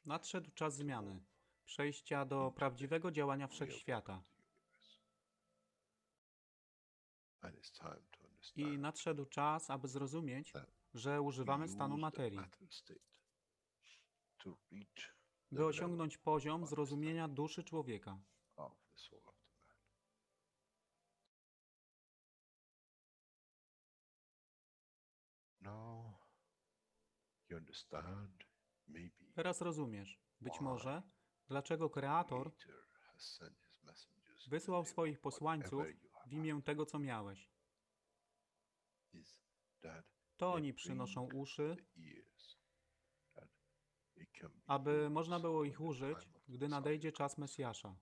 Nadszedł czas zmiany, przejścia do prawdziwego działania wszechświata. I nadszedł czas, aby zrozumieć, że używamy stanu materii, by osiągnąć poziom zrozumienia duszy człowieka. Teraz rozumiesz, być może, dlaczego Kreator wysłał swoich posłańców w imię tego, co miałeś. To oni przynoszą uszy, aby można było ich użyć, gdy nadejdzie czas Mesjasza.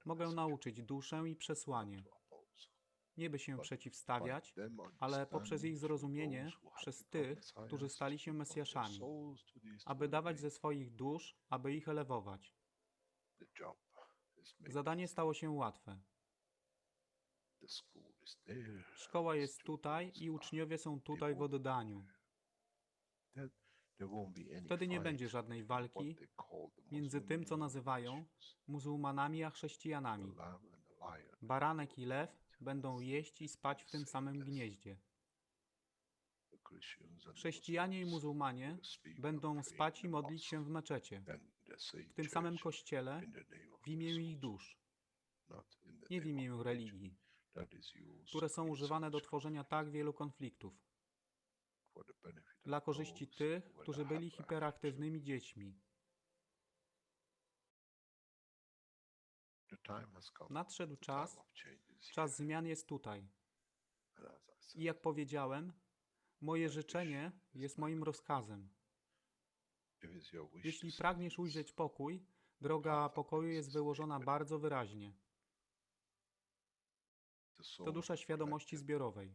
Mogę nauczyć duszę i przesłanie. Nie by się przeciwstawiać, ale poprzez ich zrozumienie, przez tych, którzy stali się Mesjaszami, aby dawać ze swoich dusz, aby ich elewować. Zadanie stało się łatwe. Szkoła jest tutaj i uczniowie są tutaj w oddaniu. Wtedy nie będzie żadnej walki między tym, co nazywają muzułmanami, a chrześcijanami. Baranek i lew będą jeść i spać w tym samym gnieździe. Chrześcijanie i muzułmanie będą spać i modlić się w meczecie, w tym samym kościele, w imię ich dusz, nie w imię religii, które są używane do tworzenia tak wielu konfliktów, dla korzyści tych, którzy byli hiperaktywnymi dziećmi. Nadszedł czas, czas zmian jest tutaj. I jak powiedziałem, moje życzenie jest moim rozkazem. Jeśli pragniesz ujrzeć pokój, droga pokoju jest wyłożona bardzo wyraźnie. To dusza świadomości zbiorowej.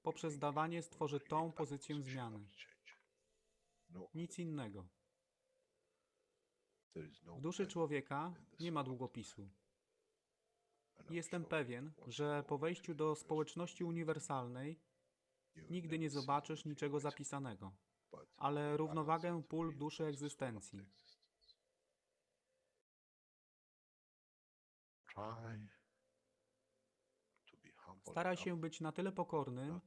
Poprzez dawanie stworzy tą pozycję zmiany. Nic innego. W duszy człowieka nie ma długopisu. Jestem pewien, że po wejściu do społeczności uniwersalnej nigdy nie zobaczysz niczego zapisanego, ale równowagę pól duszy egzystencji. Staraj się być na tyle pokornym,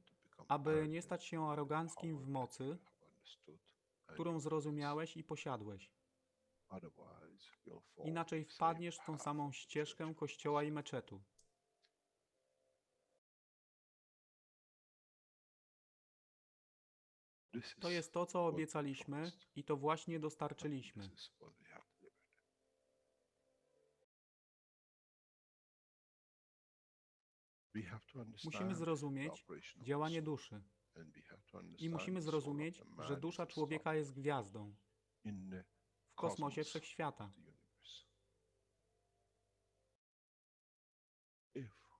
aby nie stać się aroganckim w mocy, którą zrozumiałeś i posiadłeś. Inaczej wpadniesz w tą samą ścieżkę kościoła i meczetu. To jest to, co obiecaliśmy i to właśnie dostarczyliśmy. Musimy zrozumieć działanie duszy. I musimy zrozumieć, że dusza człowieka jest gwiazdą w kosmosie wszechświata.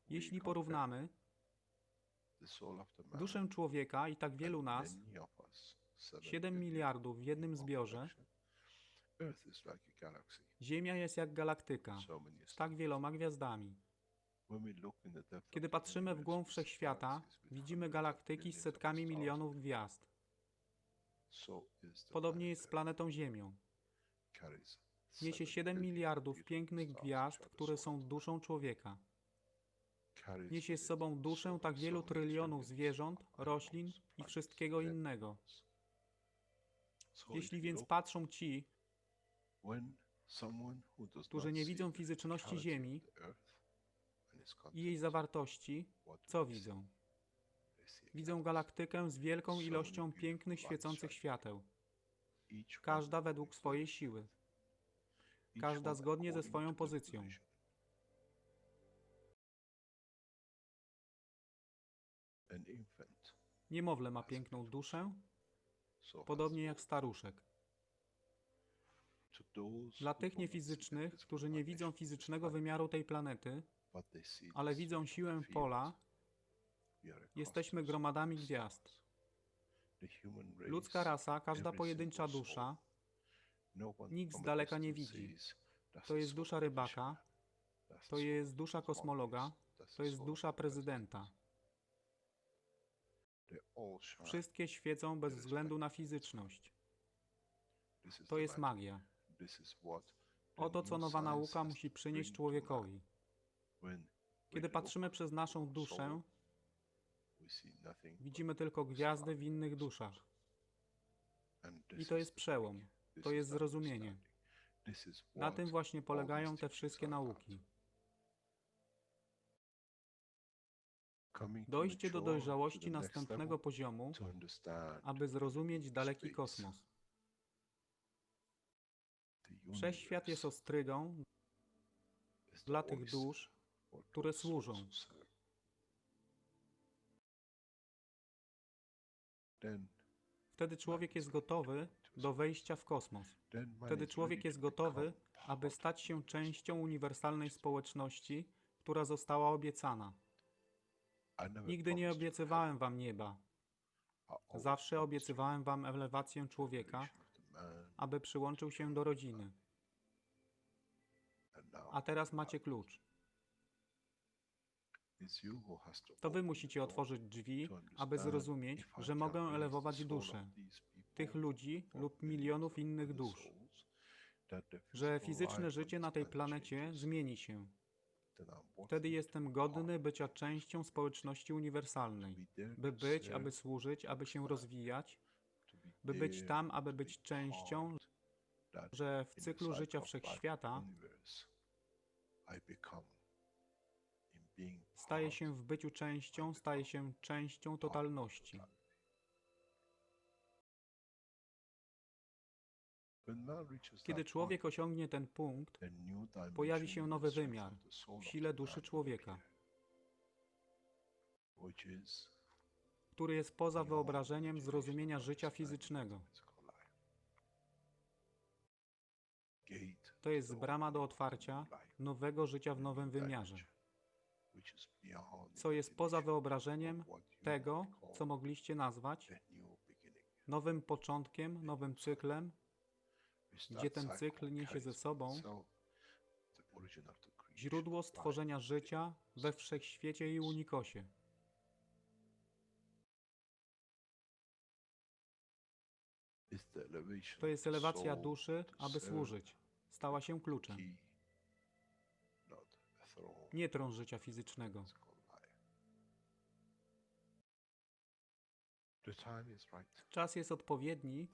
Jeśli porównamy duszę człowieka i tak wielu nas, 7 miliardów w jednym zbiorze, Ziemia jest jak galaktyka z tak wieloma gwiazdami. Kiedy patrzymy w głąb wszechświata, widzimy galaktyki z setkami milionów gwiazd. Podobnie jest z planetą Ziemią. Niesie 7 miliardów pięknych gwiazd, które są duszą człowieka. Niesie z sobą duszę tak wielu trylionów zwierząt, roślin i wszystkiego innego. Jeśli więc patrzą ci, którzy nie widzą fizyczności Ziemi i jej zawartości, co widzą? Widzą galaktykę z wielką ilością pięknych, świecących świateł. Każda według swojej siły. Każda zgodnie ze swoją pozycją. Niemowlę ma piękną duszę, podobnie jak staruszek. Dla tych niefizycznych, którzy nie widzą fizycznego wymiaru tej planety, ale widzą siłę pola, jesteśmy gromadami gwiazd. Ludzka rasa, każda pojedyncza dusza, nikt z daleka nie widzi. To jest dusza rybaka, to jest dusza kosmologa, to jest dusza prezydenta. Wszystkie świecą bez względu na fizyczność. To jest magia. Oto co nowa nauka musi przynieść człowiekowi. Kiedy patrzymy przez naszą duszę, widzimy tylko gwiazdy w innych duszach. I to jest przełom. To jest zrozumienie. Na tym właśnie polegają te wszystkie nauki. Dojście do dojrzałości następnego poziomu, aby zrozumieć daleki kosmos. Wszechświat jest ostrygą dla tych dusz, które służą. Wtedy człowiek jest gotowy do wejścia w kosmos. Wtedy człowiek jest gotowy, aby stać się częścią uniwersalnej społeczności, która została obiecana. Nigdy nie obiecywałem wam nieba. Zawsze obiecywałem wam elewację człowieka, aby przyłączył się do rodziny. A teraz macie klucz. To wy musicie otworzyć drzwi, aby zrozumieć, że mogę elewować duszę tych ludzi lub milionów innych dusz, że fizyczne życie na tej planecie zmieni się. Wtedy jestem godny bycia częścią społeczności uniwersalnej, by być, aby służyć, aby się rozwijać, by być tam, aby być częścią, że w cyklu życia wszechświata staje się w byciu częścią, staje się częścią totalności. Kiedy człowiek osiągnie ten punkt, pojawi się nowy wymiar w sile duszy człowieka, który jest poza wyobrażeniem zrozumienia życia fizycznego. To jest brama do otwarcia nowego życia w nowym wymiarze, co jest poza wyobrażeniem tego, co mogliście nazwać nowym początkiem, nowym cyklem, gdzie ten cykl niesie ze sobą źródło stworzenia życia we wszechświecie i unikosie. To jest elewacja duszy, aby służyć. Stała się kluczem. Nie tron życia fizycznego. Czas jest odpowiedni.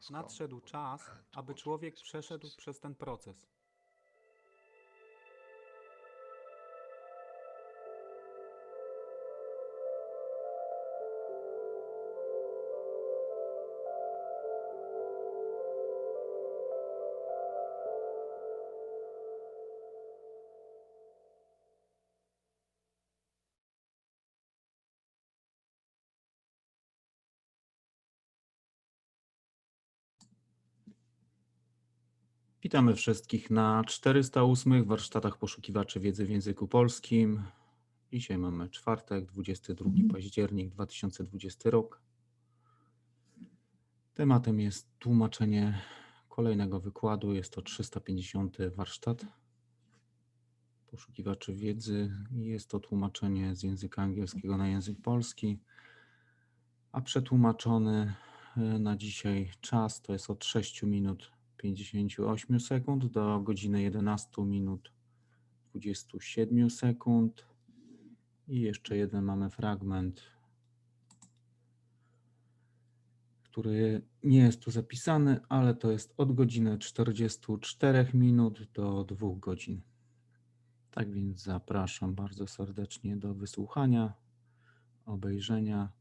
Nadszedł czas, aby człowiek przeszedł przez ten proces. Witamy wszystkich na 408 warsztatach poszukiwaczy wiedzy w języku polskim. Dzisiaj mamy czwartek, 22 październik 2020 rok. Tematem jest tłumaczenie kolejnego wykładu. Jest to 350 warsztat poszukiwaczy wiedzy. Jest to tłumaczenie z języka angielskiego na język polski, a przetłumaczony na dzisiaj czas to jest od 6 minut 58 sekund do godziny 11 minut 27 sekund. I jeszcze jeden mamy fragment, który nie jest tu zapisany, ale to jest od godziny 44 minut do 2 godzin. Tak więc zapraszam bardzo serdecznie do wysłuchania, obejrzenia,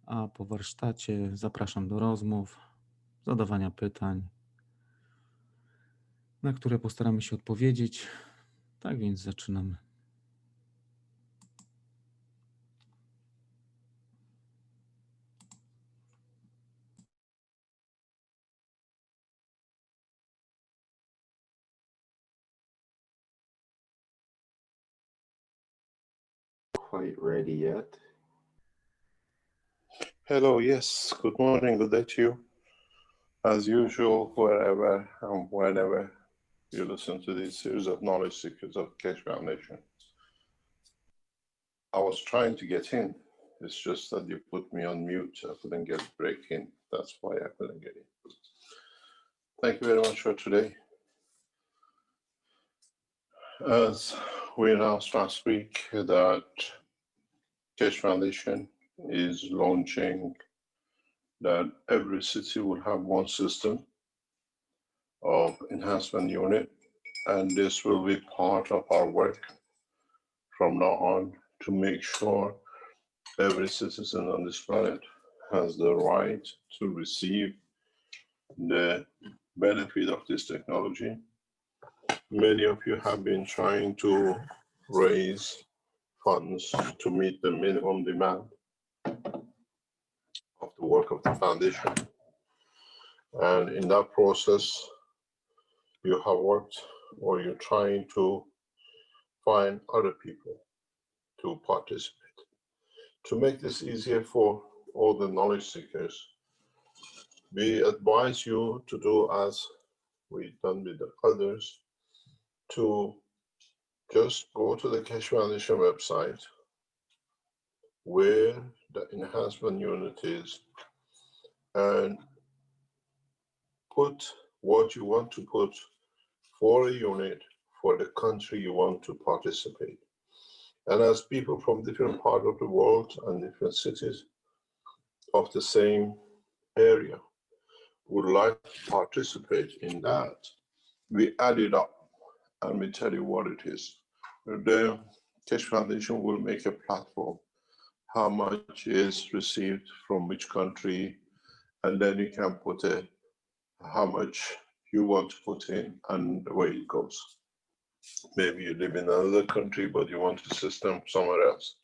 a po warsztacie zapraszam do rozmów, zadawania pytań, na które postaramy się odpowiedzieć. Tak więc zaczynamy. Quite ready yet? Hello, yes, good morning, good day to you. As usual, wherever and whenever you listen to this series of knowledge seekers of Keshe Foundation. I was trying to get in It's just that you put me on mute. I couldn't get a break in. That's why I couldn't get in. Thank you very much for today. As we announced last week that Keshe Foundation is launching that every city will have one system of enhancement unit, and this will be part of our work from now on to make sure every citizen on this planet has the right to receive the benefit of this technology. Many of you have been trying to raise funds to meet the minimum demand of the work of the foundation. And in that process, you have worked, or you're trying to find other people to participate. To make this easier for all the knowledge seekers, we advise you to do as we've done with the others, to just go to the Keshe Foundation website where the enhancement unit is and put what you want to put for a unit for the country you want to participate. And as people from different parts of the world and different cities of the same area would like to participate in that, we add it up and we tell you what it is. The Keshe Foundation will make a platform, how much is received from which country, and then you can put how much you want to put in and the way it goes. Maybe you live in another country, but you want a system somewhere else.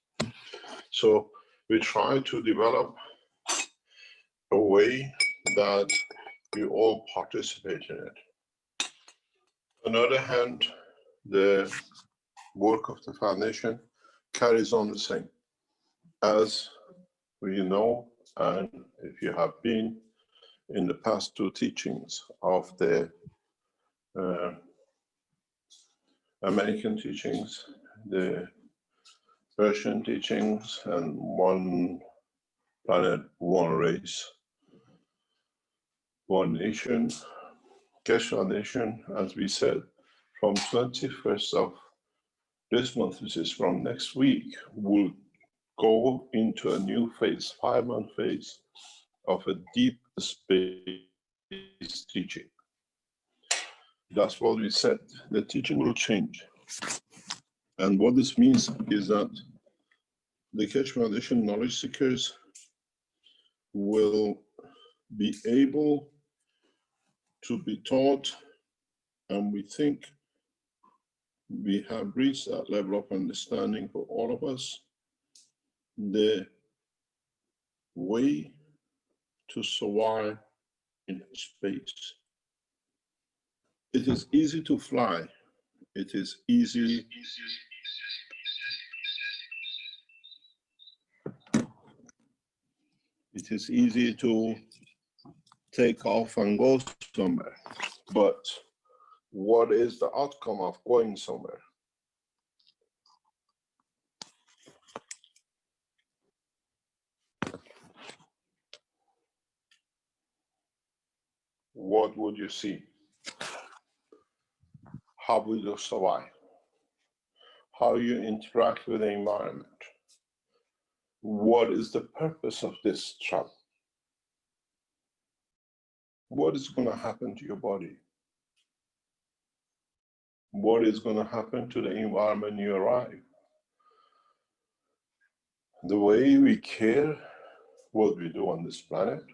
So we try to develop a way that we all participate in it. On the other hand, the work of the foundation carries on the same. As we know, and if you have been in the past two teachings of the American teachings, the Persian teachings, and one planet, one race, one nation, Keshe Foundation, as we said, from 21st of this month, which is from next week, will go into a new phase, 5-month phase of a deep space teaching. That's what we said. The teaching will change. And what this means is that the Keshe Foundation knowledge seekers will be able to be taught, and we think we have reached that level of understanding for all of us, the way to survive in space. It is easy to fly. It is easy. It is easy to take off and go somewhere. But what is the outcome of going somewhere? What would you see? How will you survive? How you interact with the environment? What is the purpose of this travel? What is going to happen to your body? What is going to happen to the environment you arrive? The way we care what we do on this planet,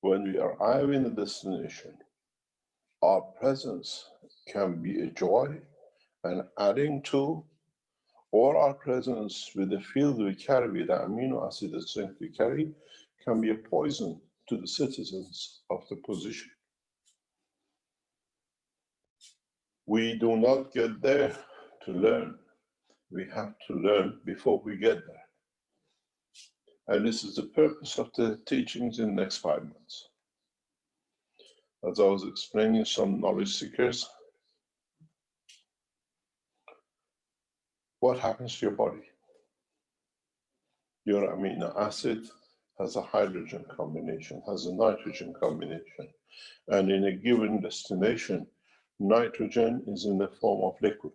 when we arrive in a destination, our presence can be a joy and adding to, or our presence with the field we carry, with the amino acid strength we carry, can be a poison to the citizens of the position. We do not get there to learn. We have to learn before we get there. And this is the purpose of the teachings in the next 5 months. As I was explaining some knowledge seekers, what happens to your body? Your amino acid has a hydrogen combination, has a nitrogen combination. And in a given destination, nitrogen is in the form of liquid.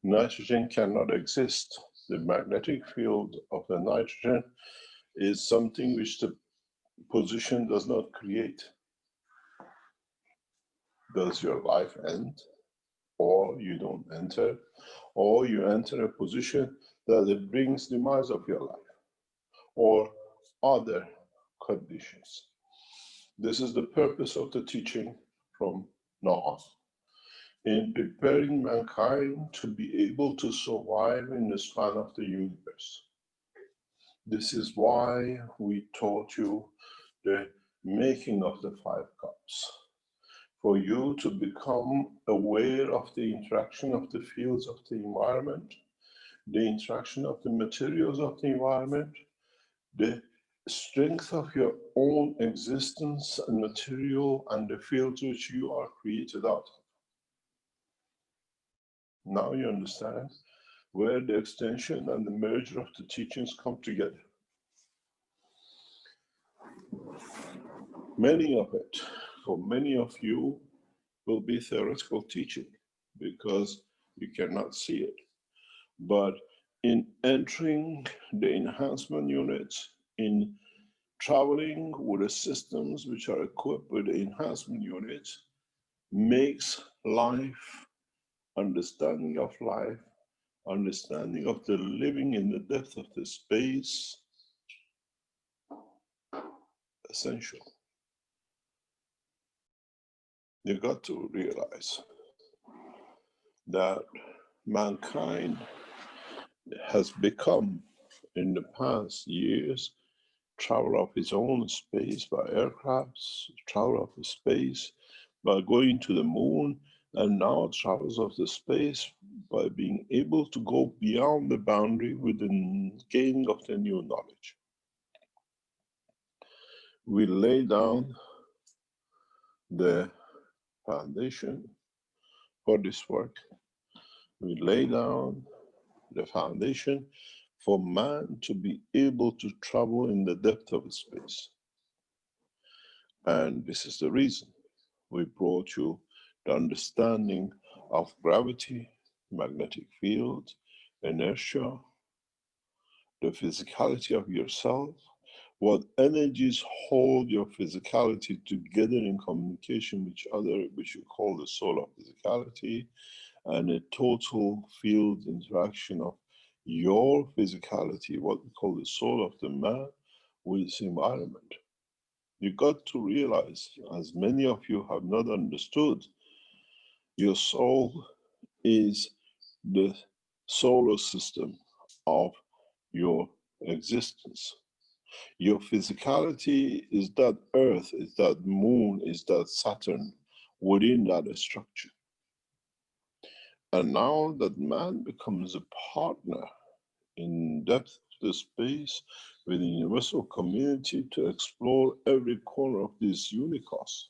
Nitrogen cannot exist. The magnetic field of the nitrogen is something which the position does not create. Does your life end? Or you don't enter? Or you enter a position that it brings demise of your life? Or other conditions? This is the purpose of the teaching from now on, in preparing mankind to be able to survive in the span of the universe. This is why we taught you the making of the 5 cups, for you to become aware of the interaction of the fields of the environment, the interaction of the materials of the environment, the strength of your own existence and material and the fields which you are created out of. Now you understand where the extension and the merger of the teachings come together. Many of it, for many of you, will be theoretical teaching because you cannot see it. But in entering the enhancement units, in traveling with the systems which are equipped with the enhancement units, makes life, understanding of life, understanding of the living in the depth of the space, essential. You got to realize that mankind has become, in the past years, travel of its own space by aircrafts, travel of space by going to the moon, and now travels of the space by being able to go beyond the boundary with the gaining of the new knowledge. We lay down the foundation for this work. We lay down the foundation for man to be able to travel in the depth of space. And this is the reason we brought you the understanding of gravity, magnetic field, inertia, the physicality of yourself, what energies hold your physicality together in communication with each other, which you call the soul of physicality, and a total field interaction of your physicality, what we call the soul of the man, with its environment. You got to realize, as many of you have not understood, your soul is the solar system of your existence. Your physicality is that earth, is that moon, is that Saturn within that structure. And now that man becomes a partner in depth of the space with the universal community to explore every corner of this universe,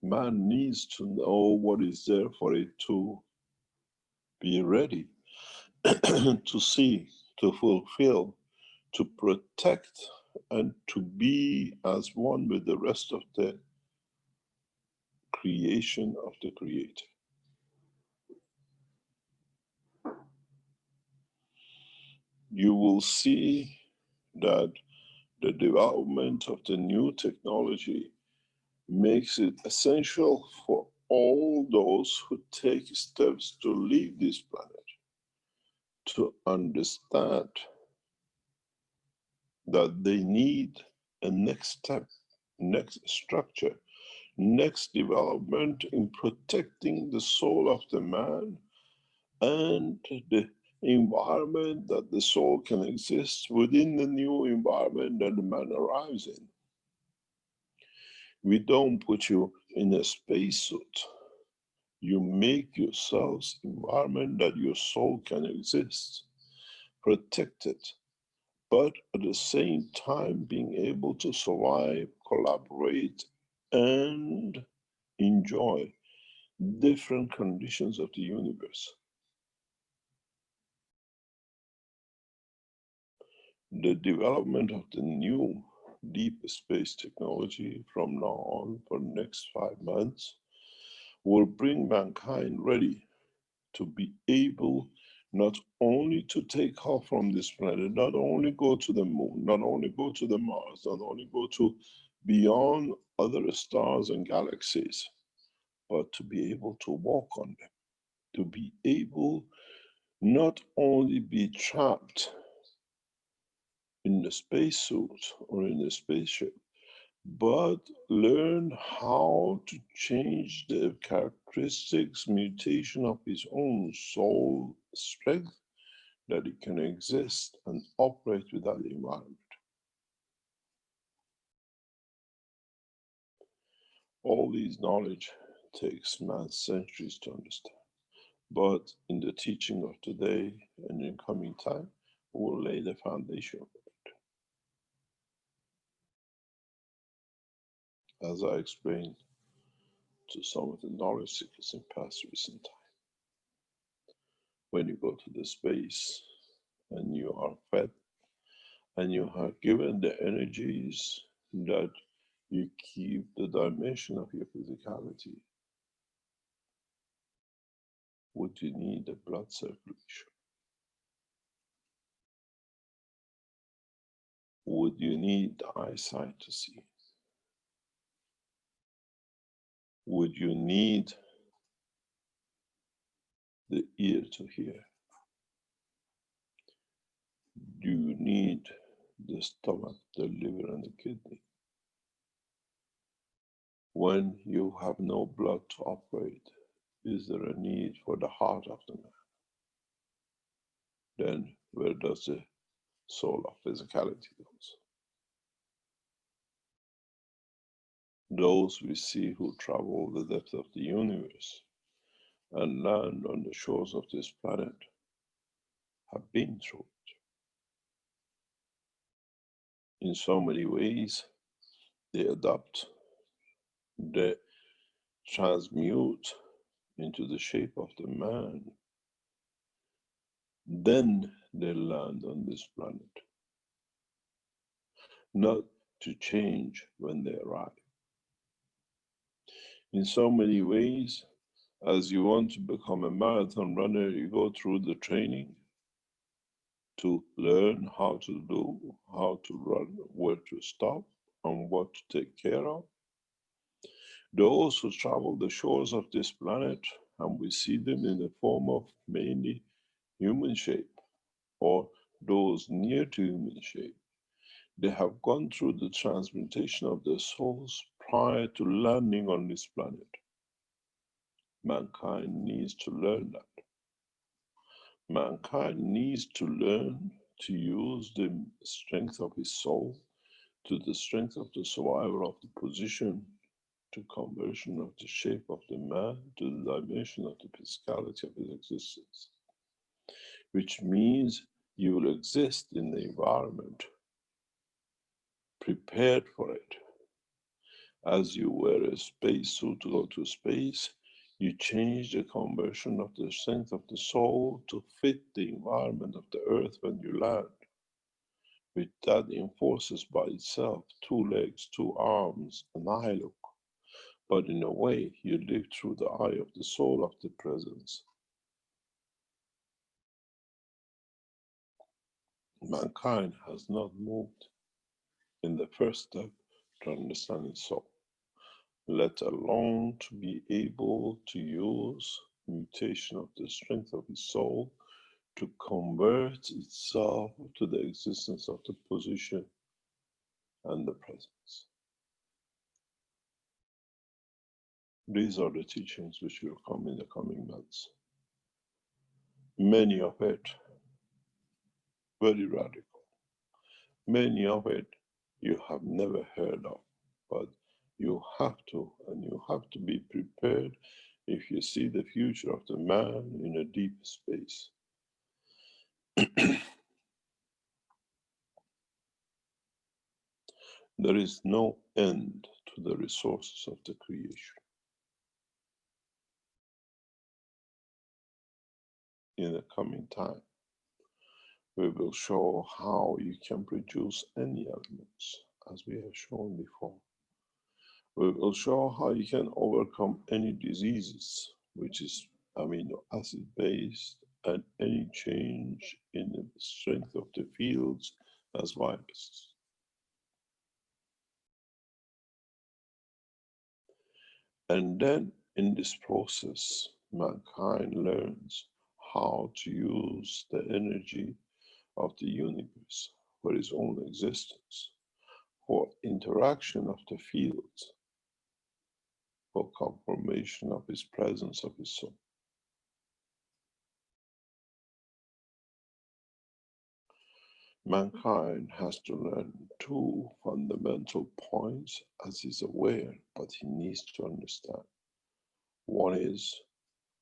man needs to know what is there for it to be ready to see, to fulfill, to protect, and to be as one with the rest of the creation of the Creator. You will see that the development of the new technology makes it essential for all those who take steps to leave this planet to understand that they need a next step, next structure, next development in protecting the soul of the man and the environment that the soul can exist within the new environment that the man arrives in. We don't put you in a spacesuit. You make yourselves environment that your soul can exist, protected, but at the same time being able to survive, collaborate, and enjoy different conditions of the universe. the development of the new deep space technology from now on for the next 5 months will bring mankind ready to be able not only to take off from this planet, not only go to the moon, not only go to the Mars, not only go to beyond other stars and galaxies, but to be able to walk on them, to be able not only be trapped in the spacesuit or in the spaceship, but learn how to change the characteristics, mutation of his own soul strength, that it can exist and operate without the environment. All these knowledge takes man centuries to understand. But in the teaching of today and in coming time, we will lay the foundation of it. As I explained to some of the knowledge seekers in past recent time, when you go to the space and you are fed and you are given the energies that you keep the dimension of your physicality, would you need the blood circulation? Would you need the eyesight to see? Would you need the ear to hear? Do you need the stomach, the liver, and the kidney? When you have no blood to operate, is there a need for the heart of the man? Then where does the soul of physicality go? Those we see who travel the depth of the universe and land on the shores of this planet have been through it. In so many ways, they adapt, they transmute into the shape of the man. Then they land on this planet, not to change when they arrive. In so many ways, as you want to become a marathon runner, you go through the training to learn how to do, how to run, where to stop, and what to take care of. Those who travel the shores of this planet, and we see them in the form of mainly human shape, or those near to human shape, they have gone through the transmutation of their souls prior to landing on this planet. Mankind needs to learn that. Mankind needs to learn to use the strength of his soul to the strength of the survival of the position, to conversion of the shape of the man, to the dimension of the physicality of his existence. Which means you will exist in the environment prepared for it. As you wear a spacesuit to go to space, you change the conversion of the strength of the soul to fit the environment of the earth when you land. With that enforces by itself 2 legs, 2 arms, an eye look. But in a way, you live through the eye of the soul of the presence. Mankind has not moved in the first step to understanding soul, let alone to be able to use mutation of the strength of his soul to convert itself to the existence of the position and the presence. These are the teachings which will come in the coming months. Many of it very radical. Many of it you have never heard of, but you have to, and you have to be prepared if you see the future of the man in a deep space. There is no end to the resources of the creation. In the coming time, We will show how you can produce any elements, as we have shown before. We will show how you can overcome any diseases, which is amino acid based, and any change in the strength of the fields as viruses. And then in this process, mankind learns how to use the energy of the universe for its own existence, for interaction of the fields, for confirmation of his presence of his soul. Mankind has to learn two fundamental points as he's aware, but he needs to understand. One is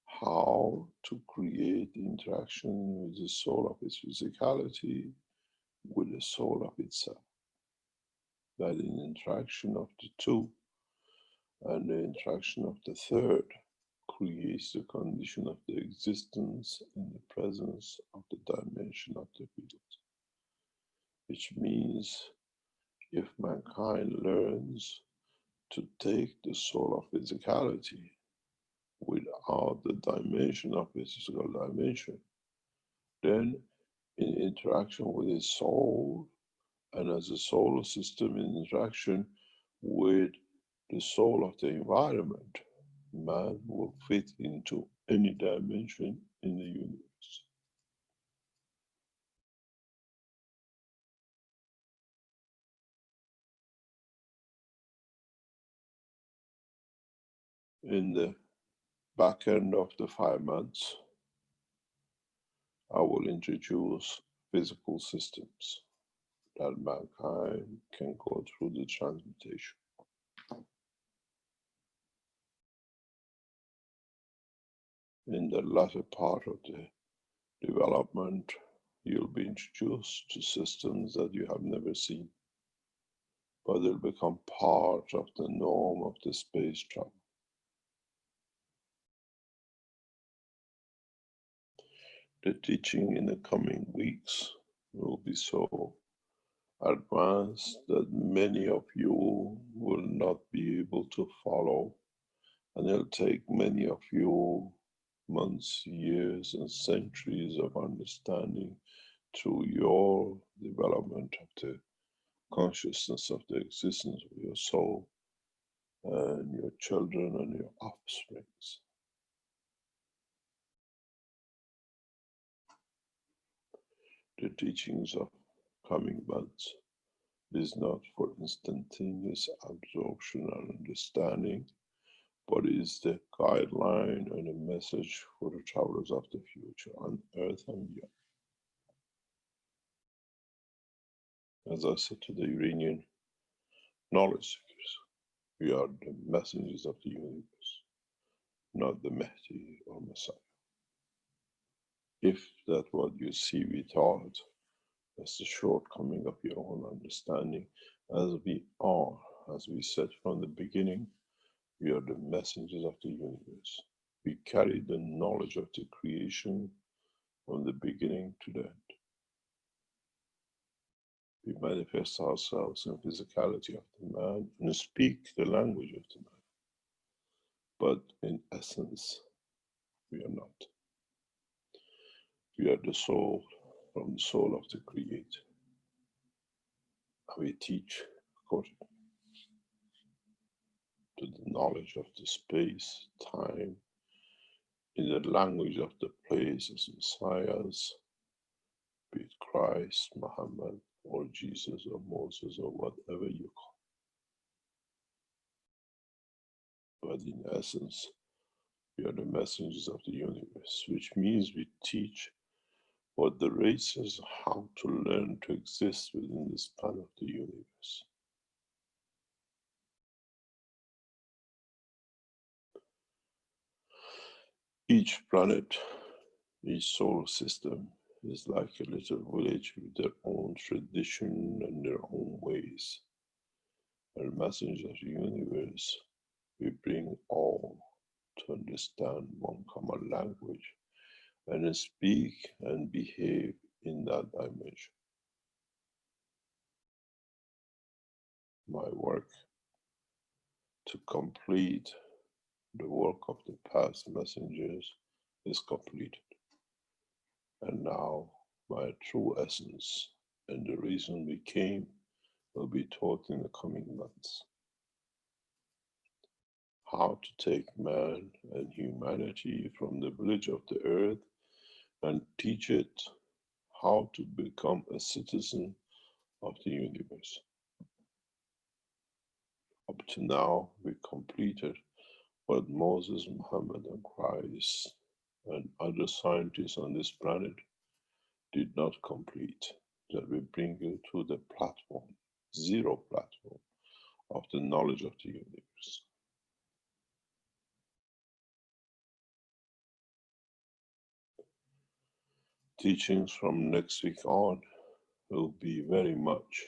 how to create the interaction with the soul of its physicality, with the soul of itself. That in interaction of the two and the interaction of the third creates the condition of the existence in the presence of the dimension of the field. Which means if mankind learns to take the soul of physicality without the dimension of physical dimension, then in interaction with his soul and as a solar system in interaction with the soul of the environment, man will fit into any dimension in the universe. In the back end of the 5 months, I will introduce physical systems that mankind can go through the transmutation. In the latter part of the development, you'll be introduced to systems that you have never seen, but they'll become part of the norm of the space travel. The teaching in the coming weeks will be so advanced that many of you will not be able to follow, and it'll take many of you months, years, and centuries of understanding through your development of the consciousness of the existence of your soul and your children and your offsprings. The teachings of coming months is not for instantaneous absorption and understanding, but is the guideline and a message for the travelers of the future on earth and beyond. As I said to the Iranian knowledge seekers, we are the messengers of the universe, not the Mahdi or Messiah. If that's what you see we taught, that's the shortcoming of your own understanding. As we are, as we said from the beginning, we are the messengers of the universe. We carry the knowledge of the creation from the beginning to the end. We manifest ourselves in physicality of the man and speak the language of the man. But in essence, we are not. We are the soul from the soul of the Creator. And we teach according to the knowledge of the space, time, in the language of the places, messiahs, be it Christ, Muhammad, or Jesus, or Moses, or whatever you call. But in essence, we are the messengers of the universe, which means we teach what the races how to learn to exist within the span of the universe. Each planet, each solar system is like a little village with their own tradition and their own ways. And messengers of the universe, we bring all to understand one common language and speak and behave in that dimension. My work to complete the work of the past messengers is completed. And now my true essence and the reason we came will be taught in the coming months. How to take man and humanity from the village of the earth and teach it how to become a citizen of the universe. Up to now, we completed what Moses, Muhammad, and Christ and other scientists on this planet did not complete, that we bring you to the platform, zero platform, of the knowledge of the universe. Teachings from next week on will be very much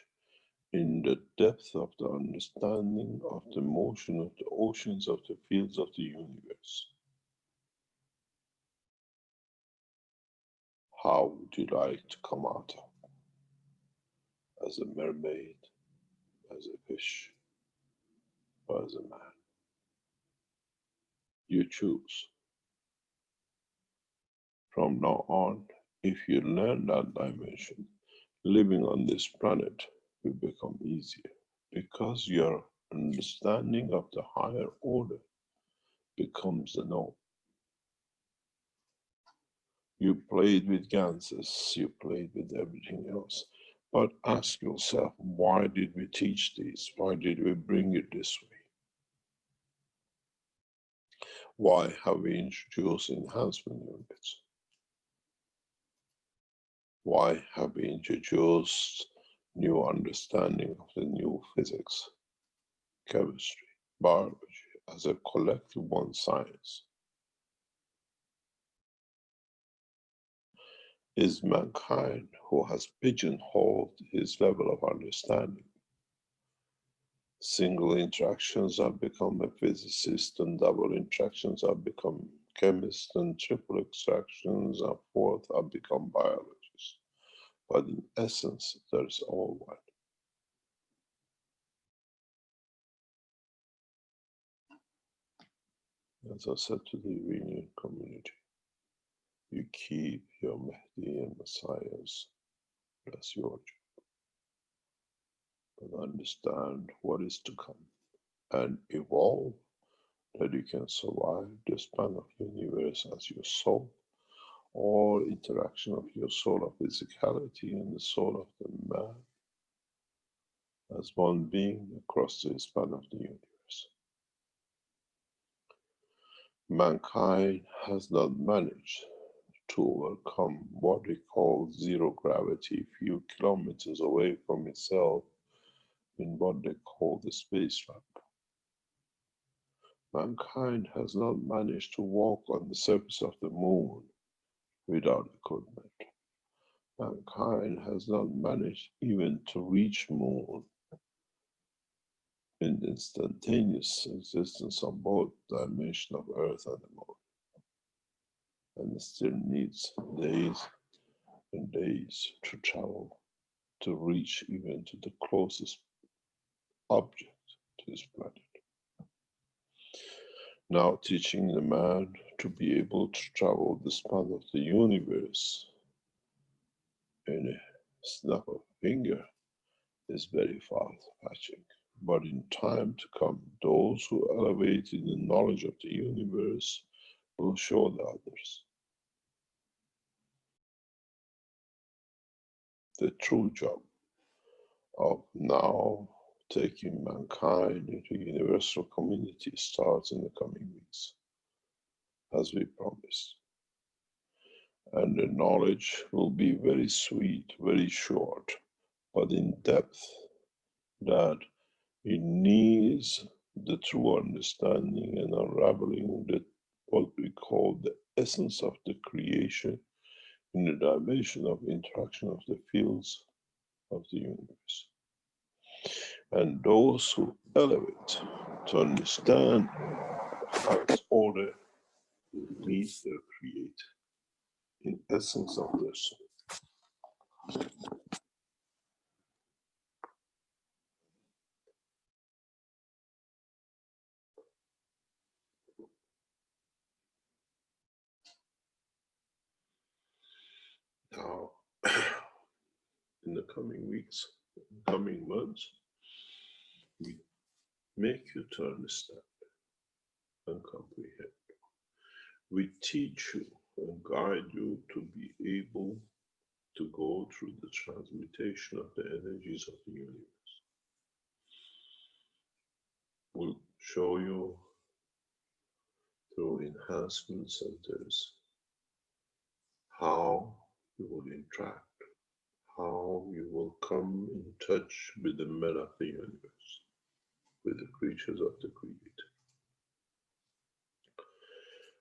in the depth of the understanding of the motion of the oceans of the fields of the universe. How would you like to come out of? As a mermaid, as a fish, or as a man? You choose. From now on, if you learn that dimension, living on this planet will become easier because your understanding of the higher order becomes the norm. You played with Ganses, you played with everything else, but ask yourself, why did we teach this? Why did we bring it this way? Why have we introduced enhancement units? Why have we introduced new understanding of the new physics, chemistry, biology as a collective one science? Is mankind who has pigeonholed his level of understanding. Single interactions have become a physicist, and double interactions have become chemists, and triple extractions and fourth have become biologists. But in essence, there's all one. As I said to the Iranian community, you keep your Mahdi and Messiahs, that's your job. But understand what is to come and evolve, that you can survive the span of the universe as your soul, or interaction of your soul of physicality and the soul of the man as one being across the span of the universe. Mankind has not managed to overcome what we call zero gravity, few kilometers away from itself in what they call the space ramp. Mankind has not managed to walk on the surface of the moon without equipment. Mankind has not managed even to reach moon in instantaneous existence of both dimension of Earth and the moon. And it still needs days and days to travel to reach even to the closest object to this planet. Now teaching the man to be able to travel the span of the universe in a snap of a finger is very far-fetching. But in time to come, those who elevate in the knowledge of the universe will show the others. The true job of now taking mankind into universal community starts in the coming weeks, as we promised. And the knowledge will be very sweet, very short, but in depth, that it needs the true understanding and unraveling the, what we call the essence of the creation in the dimension of interaction of the fields of the universe. And those who elevate to understand how its order needs their create in essence of their soul. in the coming weeks, coming months, we make you to understand and comprehend. We teach you and guide you to be able to go through the transmutation of the energies of the universe. We'll show you through enhancement centers how you will interact, how you will come in touch with the men of the universe, with the creatures of the Creator.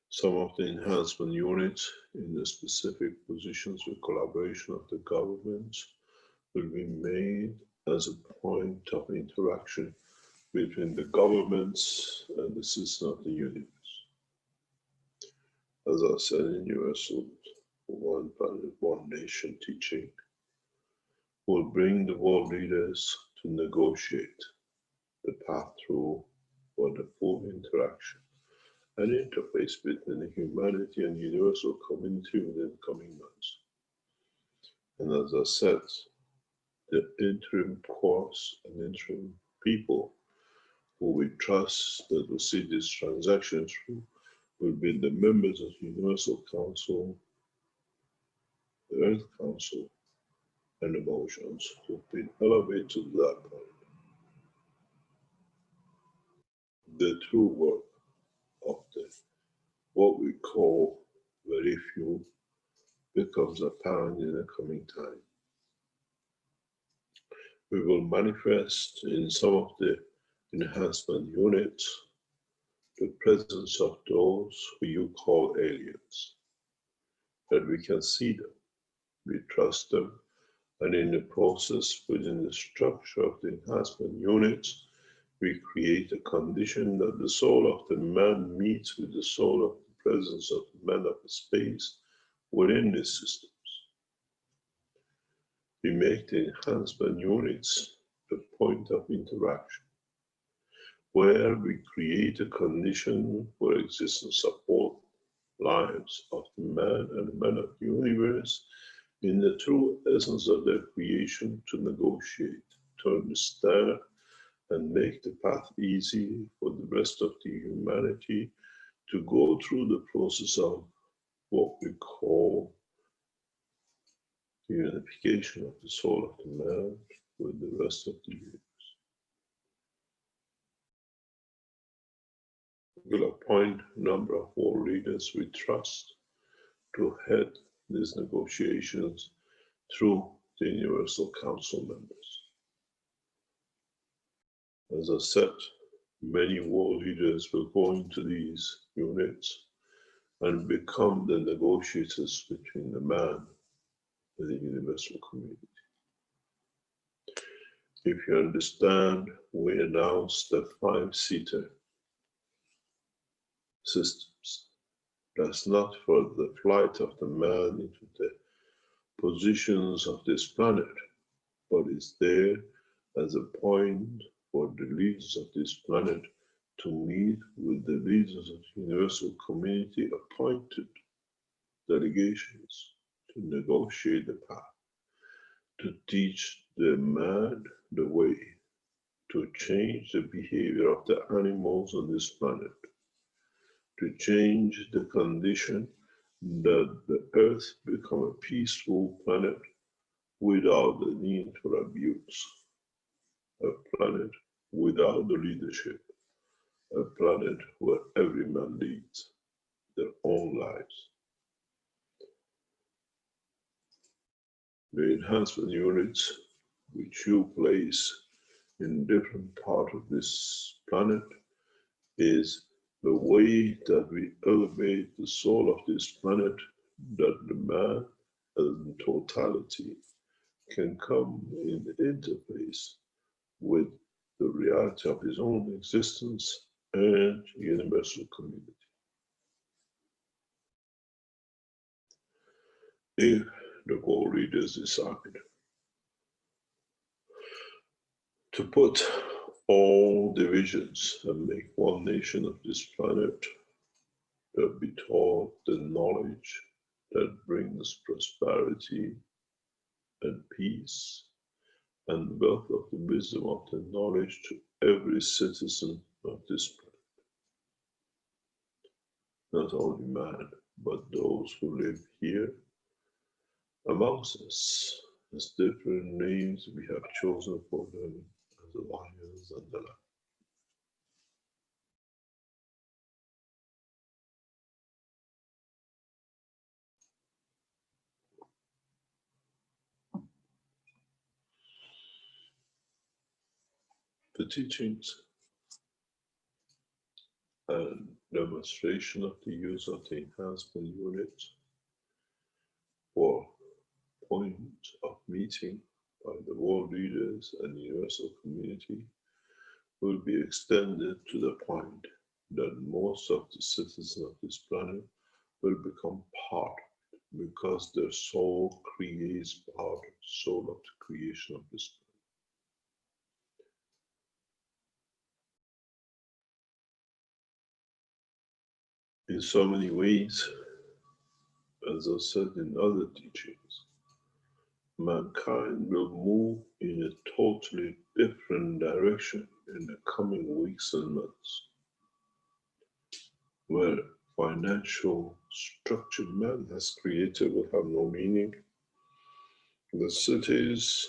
Some of the enhancement units in the specific positions with collaboration of the governments will be made as a point of interaction between the governments and the system of the universe. As I said in Universal One Planet, One Nation teaching, will bring the world leaders to negotiate the path through for the full interaction and interface between the humanity and universal community within the coming months. And as I said, the interim course and interim people who we trust that will see this transaction through will be the members of the Universal Council, the Earth Council, and the Motions who've been elevated to that point. The true work of what we call very few becomes apparent in the coming time. We will manifest in some of the enhancement units the presence of those who you call aliens, that we can see them, we trust them, and in the process, within the structure of the enhancement units, we create a condition that the soul of the man meets with the soul of the presence of the man of the space within these systems. We make the enhancement units a point of interaction, where we create a condition for existence of both lives of the man and the man of the universe in the true essence of their creation to negotiate, to understand, and make the path easy for the rest of the humanity to go through the process of what we call the unification of the soul of the man with the rest of the universe. We'll appoint a number of world leaders we trust to head these negotiations through the Universal Council members. As I said, many world leaders will go into these units and become the negotiators between the man and the universal community. If you understand, we announced the 5-seater systems. That's not for the flight of the man into the positions of this planet, but is there as a point for the leaders of this planet to meet with the leaders of the universal community appointed delegations to negotiate the path, to teach the man the way, to change the behavior of the animals on this planet, to change the condition that the earth become a peaceful planet without the need for abuse, a planet without the leadership, a planet where every man leads their own lives. The enhancement units which you place in different parts of this planet is the way that we elevate the soul of this planet, that the man in totality can come in interface with the reality of his own existence and universal community. If the world leaders decide to put all divisions and make one nation of this planet, that be taught the knowledge that brings prosperity and peace and wealth of the wisdom of the knowledge to every citizen of this planet. Not only man, but those who live here amongst us, as different names we have chosen for them as the lions and the lamb. The teachings and demonstration of the use of the enhancement unit for point of meeting by the world leaders and the universal community will be extended to the point that most of the citizens of this planet will become part of it, because their soul creates part of the soul of the creation of this planet. In so many ways, as I said in other teachings, mankind will move in a totally different direction in the coming weeks and months, where financial structure man has created will have no meaning. The cities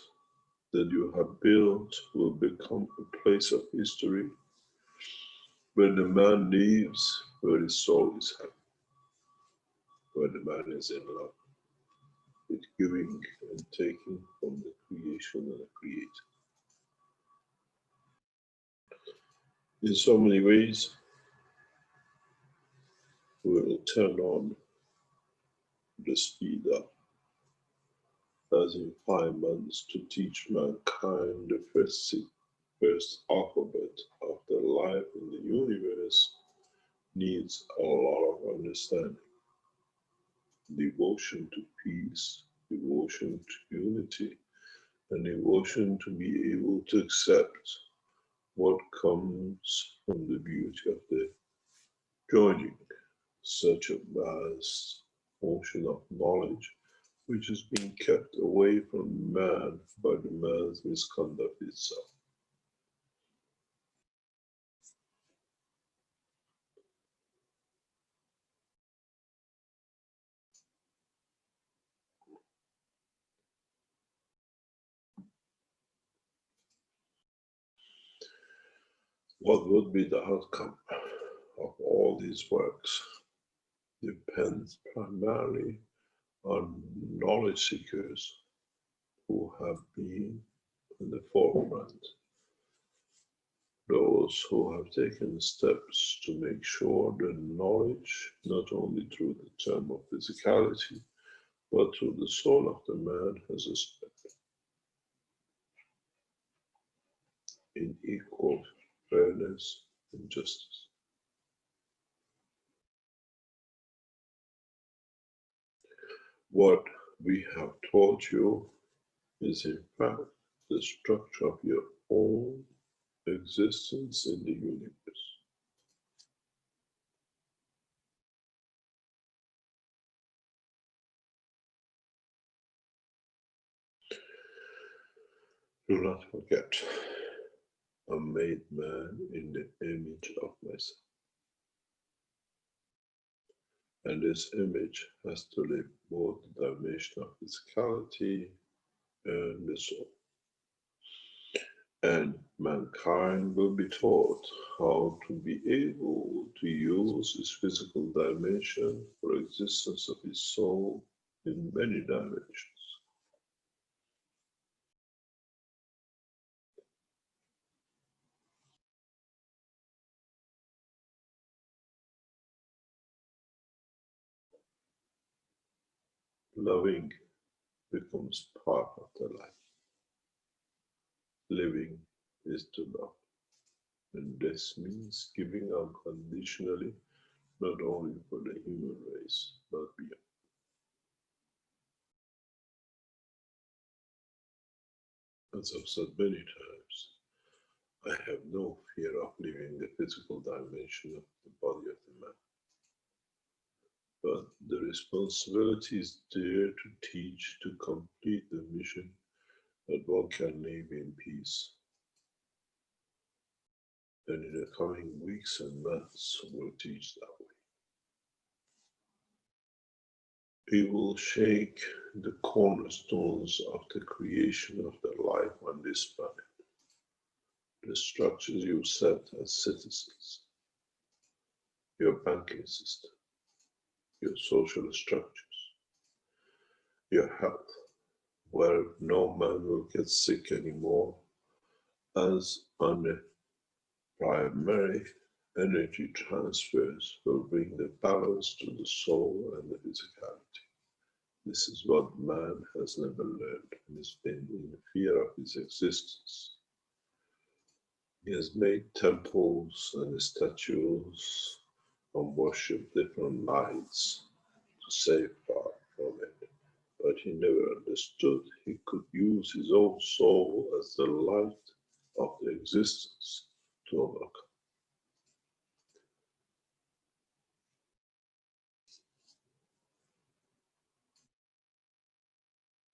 that you have built will become a place of history, where the man lives, where his soul is happy, where the man is in love, with giving and taking from the creation and the creator. In so many ways, we will turn on the speed up, as in 5 months, to teach mankind the first alphabet of the life in the universe needs a lot of understanding. Devotion to peace, devotion to unity, and devotion to be able to accept what comes from the beauty of the joining such a vast ocean of knowledge, which is being kept away from man by the man's misconduct itself. What would be the outcome of all these works depends primarily on knowledge seekers who have been in the forefront, those who have taken steps to make sure that knowledge, not only through the term of physicality, but through the soul of the man, has a step in equal fairness and justice. What we have taught you is in fact the structure of your own existence in the universe. Do not forget, I made man in the image of myself. And this image has to live both the dimension of physicality and the soul. And mankind will be taught how to be able to use this physical dimension for existence of his soul in many dimensions. Loving becomes part of the life. Living is to love. And this means giving unconditionally, not only for the human race, but beyond. As I've said many times, I have no fear of leaving the physical dimension of the body of the man. But the responsibility is there to teach, to complete the mission that one can live in peace. And in the coming weeks and months, we'll teach that way. We will shake the cornerstones of the creation of the life on this planet, the structures you set as citizens, your banking system, your social structures, your health, where no man will get sick anymore, as on the primary energy transfers will bring the balance to the soul and the physicality. This is what man has never learned and has been in the fear of his existence. He has made temples and statues and worshipped different lights to safeguard from it, but he never understood he could use his own soul as the light of the existence to overcome.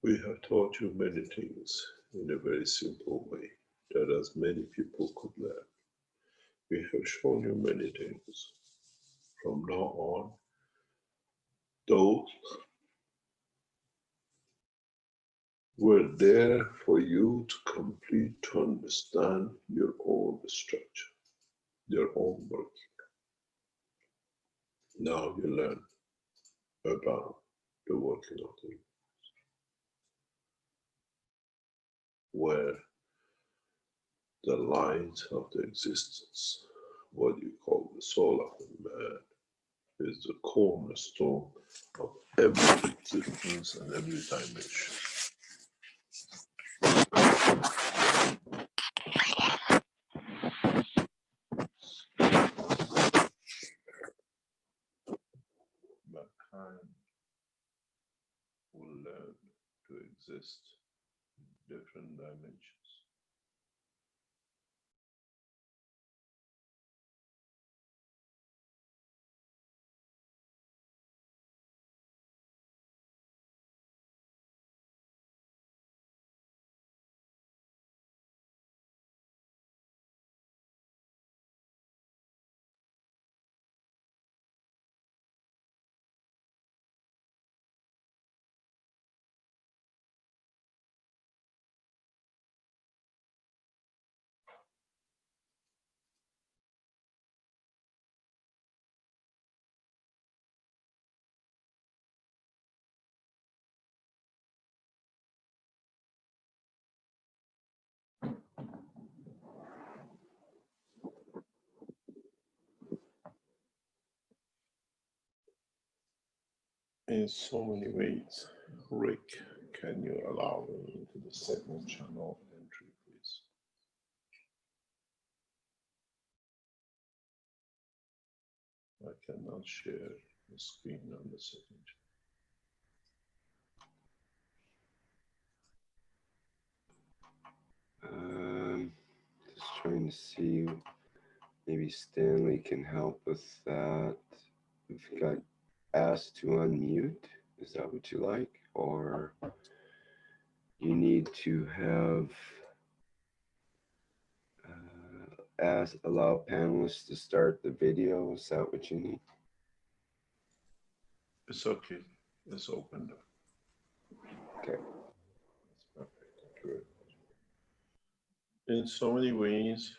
We have taught you many things in a very simple way that as many people could learn. We have shown you many things. From now on, those were there for you to complete, to understand your own structure, your own working. Now you learn about the working of the universe, where the light of the existence, what you call the soul of the man, is the cornerstone of every existence and every dimension. Mankind will learn to exist in different dimensions. In so many ways. Rick, can you allow me into the second channel entry, please? I cannot share the screen on the second channel. Just trying to see, maybe Stanley can help with that. We've got asked to unmute. Is that what you like? Or you need to have allow panelists to start the video. Is that what you need? It's okay. It's opened up. Okay. That's perfect. Good. In so many ways,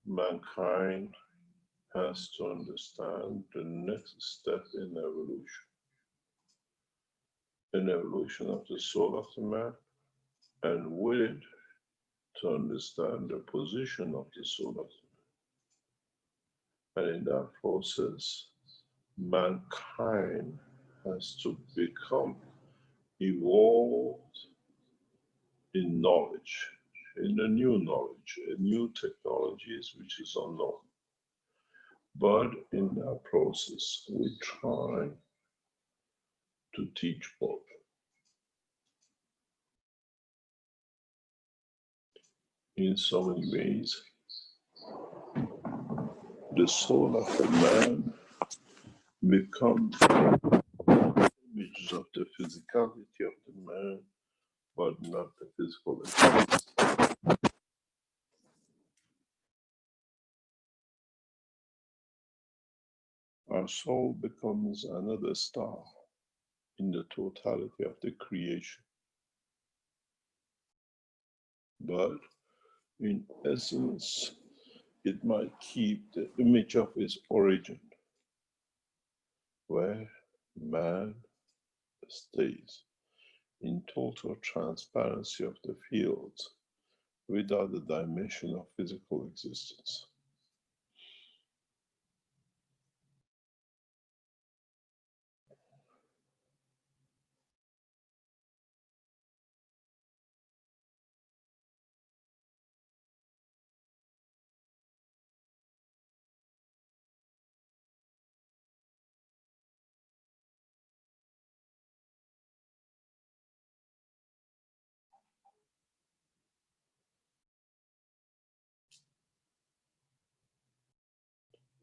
mankind has to understand the next step in evolution. An evolution of the soul of the man, and with it, to understand the position of the soul of the man. And in that process, mankind has to become evolved in knowledge, in a new knowledge, a new technologies which is unknown. But in that process, we try to teach both. In so many ways, the soul of the man becomes images of the physicality of the man. man, but not the physical existence. Our soul becomes another star in the totality of the creation. But in essence, it might keep the image of its origin, where man stays in total transparency of the fields without the dimension of physical existence.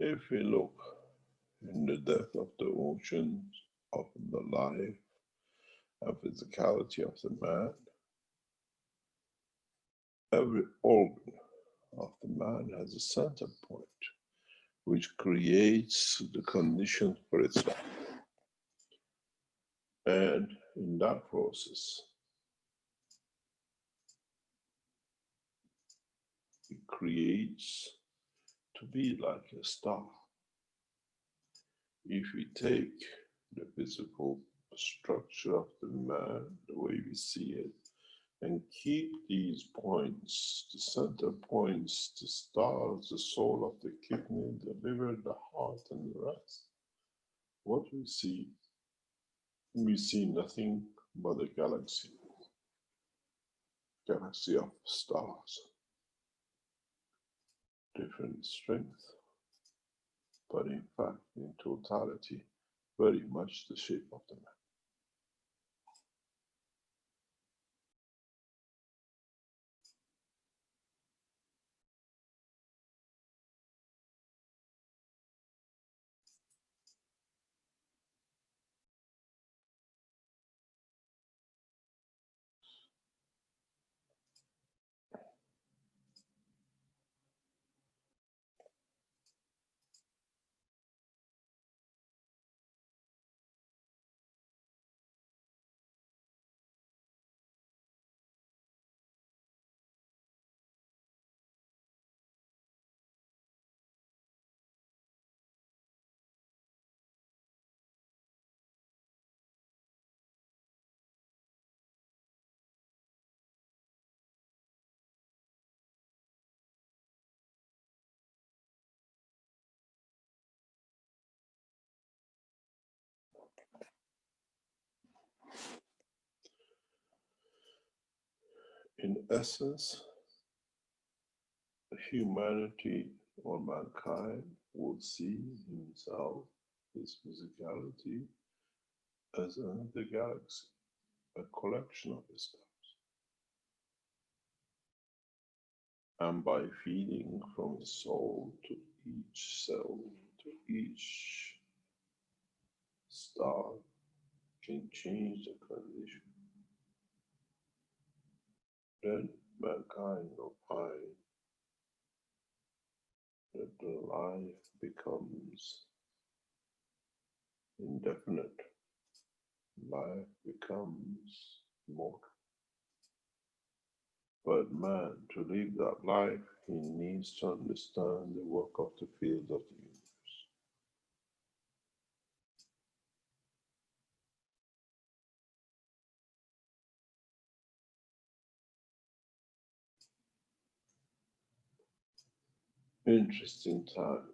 If we look in the depth of the oceans of the life and physicality of the man, every organ of the man has a center point which creates the condition for its life. And in that process, it creates to be like a star. If we take the physical structure of the man, the way we see it, and keep these points, the center points, the stars, the soul of the kidney, the liver, the heart, and the rest, what we see nothing but a galaxy of stars, different strength, but in fact, in totality, very much the shape of the man. In essence, humanity or mankind would see himself, his physicality, as another galaxy, a collection of stars. And by feeding from the soul to each cell, to each star, can change the condition. Then mankind will find that the life becomes indefinite. Life becomes mortal. But man, to live that life, he needs to understand the work of the field of the universe. Interesting time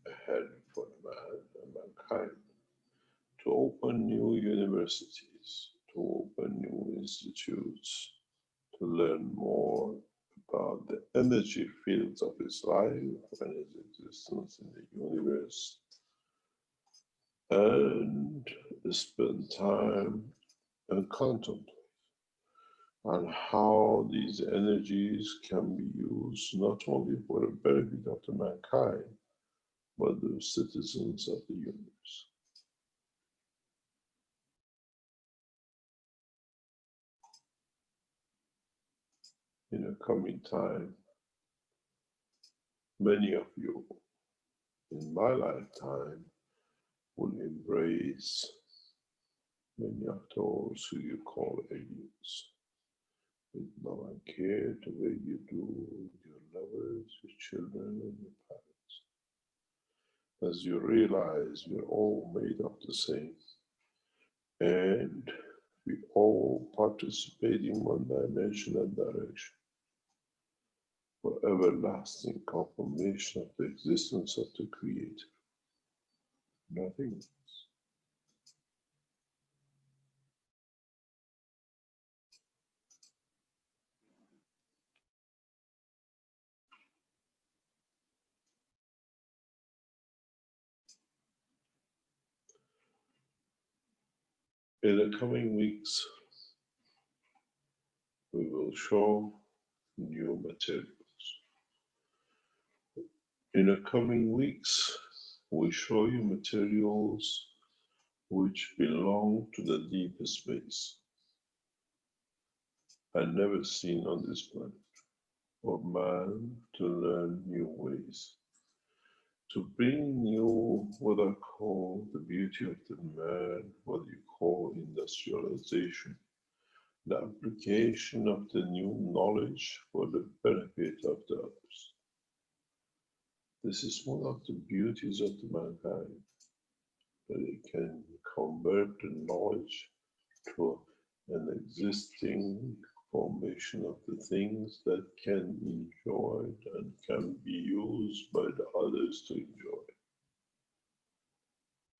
ahead for man and mankind to open new universities, to open new institutes, to learn more about the energy fields of his life and his existence in the universe, and spend time and contemplate on how these energies can be used not only for the benefit of the mankind, but the citizens of the universe. In a coming time, many of you in my lifetime will embrace many of those who you call aliens. With love and care the way you do with your lovers, your children, and your parents. As you realize we're all made of the same, and we all participate in one dimension and direction for everlasting confirmation of the existence of the Creator. Nothing else. In the coming weeks, we will show new materials. In the coming weeks, we show you materials which belong to the deepest space and never seen on this planet, for man to learn new ways, to bring new, what I call the beauty of the man, what you call industrialization, the application of the new knowledge for the benefit of the others. This is one of the beauties of the mankind, that it can convert the knowledge to an existing formation of the things that can be enjoyed and can be used by the others to enjoy.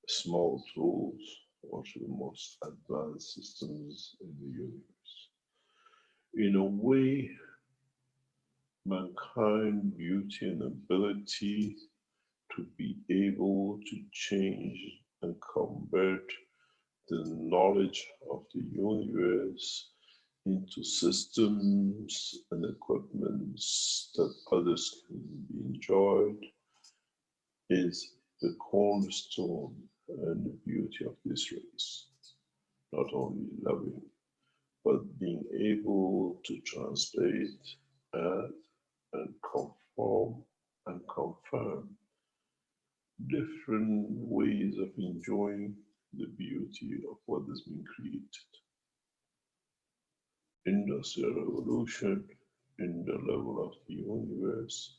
Small tools or to the most advanced systems in the universe. In a way, mankind, beauty and ability to be able to change and convert the knowledge of the universe into systems and equipments that others can be enjoyed is the cornerstone and the beauty of this race. Not only loving, but being able to translate, add, and conform and confirm different ways of enjoying the beauty of what has been created. Industrial revolution in the level of the universe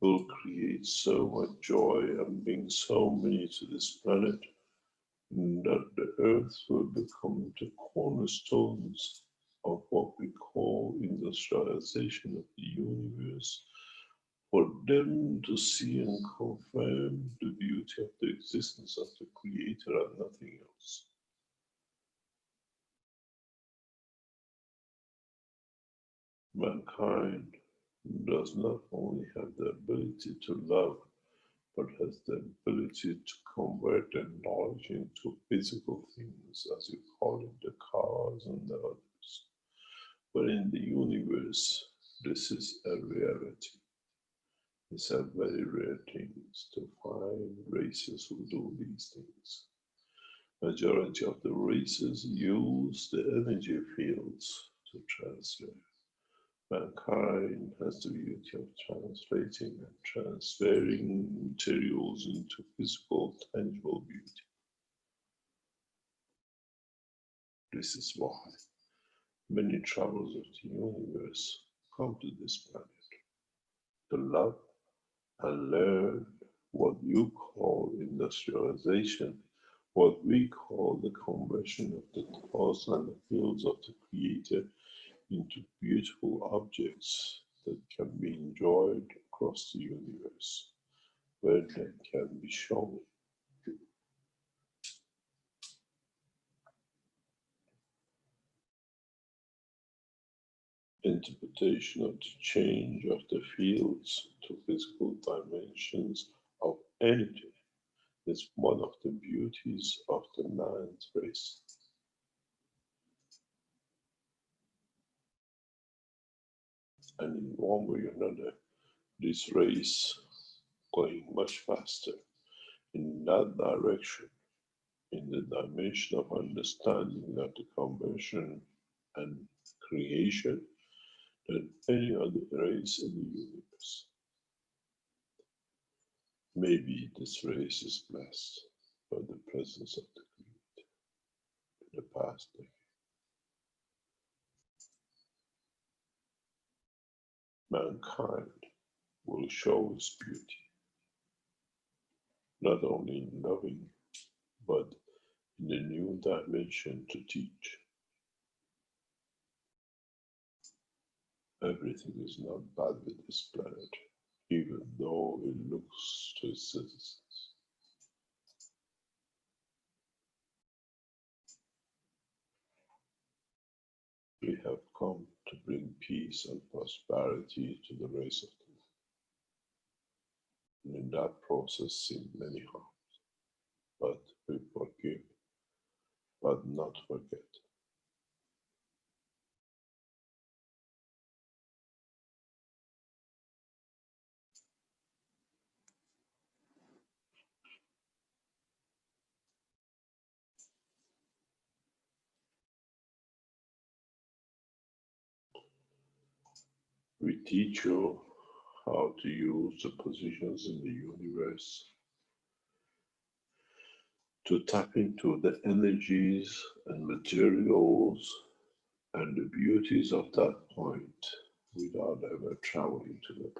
will create so much joy and bring so many to this planet that the earth will become the cornerstones of what we call industrialization of the universe, for them to see and confirm the beauty of the existence of the Creator and nothing else. Mankind does not only have the ability to love, but has the ability to convert their knowledge into physical things, as you call it, the cars and the others. But in the universe, this is a reality. It's a very rare thing to find races who do these things. Majority of the races use the energy fields to transfer. Mankind has the beauty of translating and transferring materials into physical, tangible beauty. This is why many travelers of the universe come to this planet to love and learn what you call industrialization, what we call the conversion of the thoughts and the fields of the Creator into beautiful objects that can be enjoyed across the universe, where they can be shown. Interpretation of the change of the fields to physical dimensions of energy is one of the beauties of the man's race. And in one way or another, this race going much faster in that direction, in the dimension of understanding of the conversion and creation, than any other race in the universe. Maybe this race is blessed by the presence of the Creator in the past decade. Mankind will show its beauty, not only in loving, but in a new dimension to teach. Everything is not bad with this planet, even though it looks to its citizens. We have come to bring peace and prosperity to the race of the world. And in that process seen many harms, but we forgive, but not forget. We teach you how to use the positions in the universe to tap into the energies and materials and the beauties of that point without ever traveling to the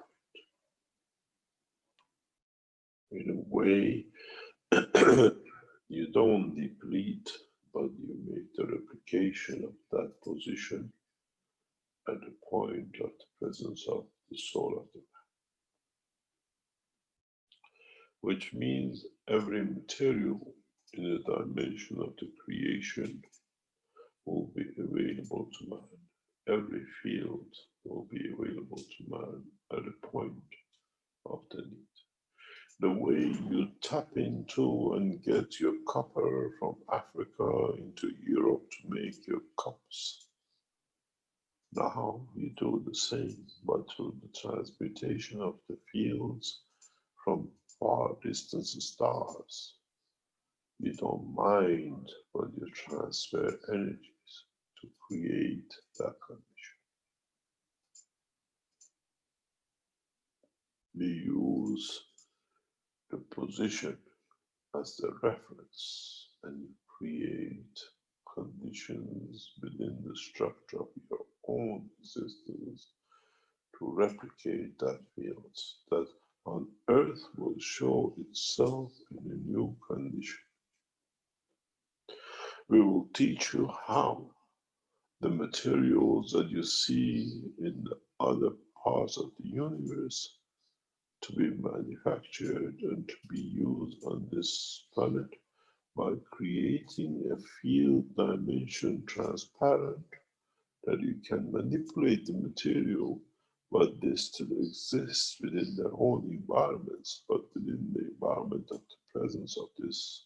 point. In a way, you don't deplete, but you make the replication of that position at the point of the presence of the soul of the man. Which means every material in the dimension of the creation will be available to man. Every field will be available to man at a point of the need. The way you tap into and get your copper from Africa into Europe to make your cups. Now you do the same, but through the transmutation of the fields from far distant stars. You don't mind, but you transfer energies to create that condition. We use the position as the reference and you create conditions within the structure of your own existence to replicate that field that on earth will show itself in a new condition. We will teach you how the materials that you see in the other parts of the universe to be manufactured and to be used on this planet by creating a field dimension transparent that you can manipulate the material, but they still exist within their own environments, but within the environment of the presence of this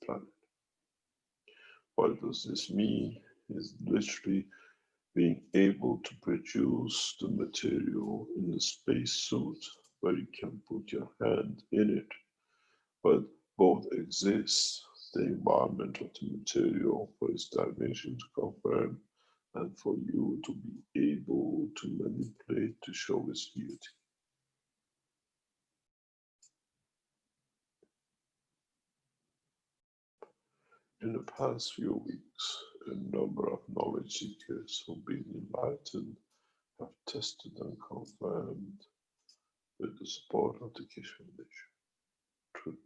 planet. What does this mean? Is literally being able to produce the material in a spacesuit where you can put your hand in it, but both exist, the environment of the material for its dimension to confirm and for you to be able to manipulate to show its beauty. In the past few weeks, a number of knowledge seekers who've been enlightened have tested and confirmed with the support of the Keshe Foundation through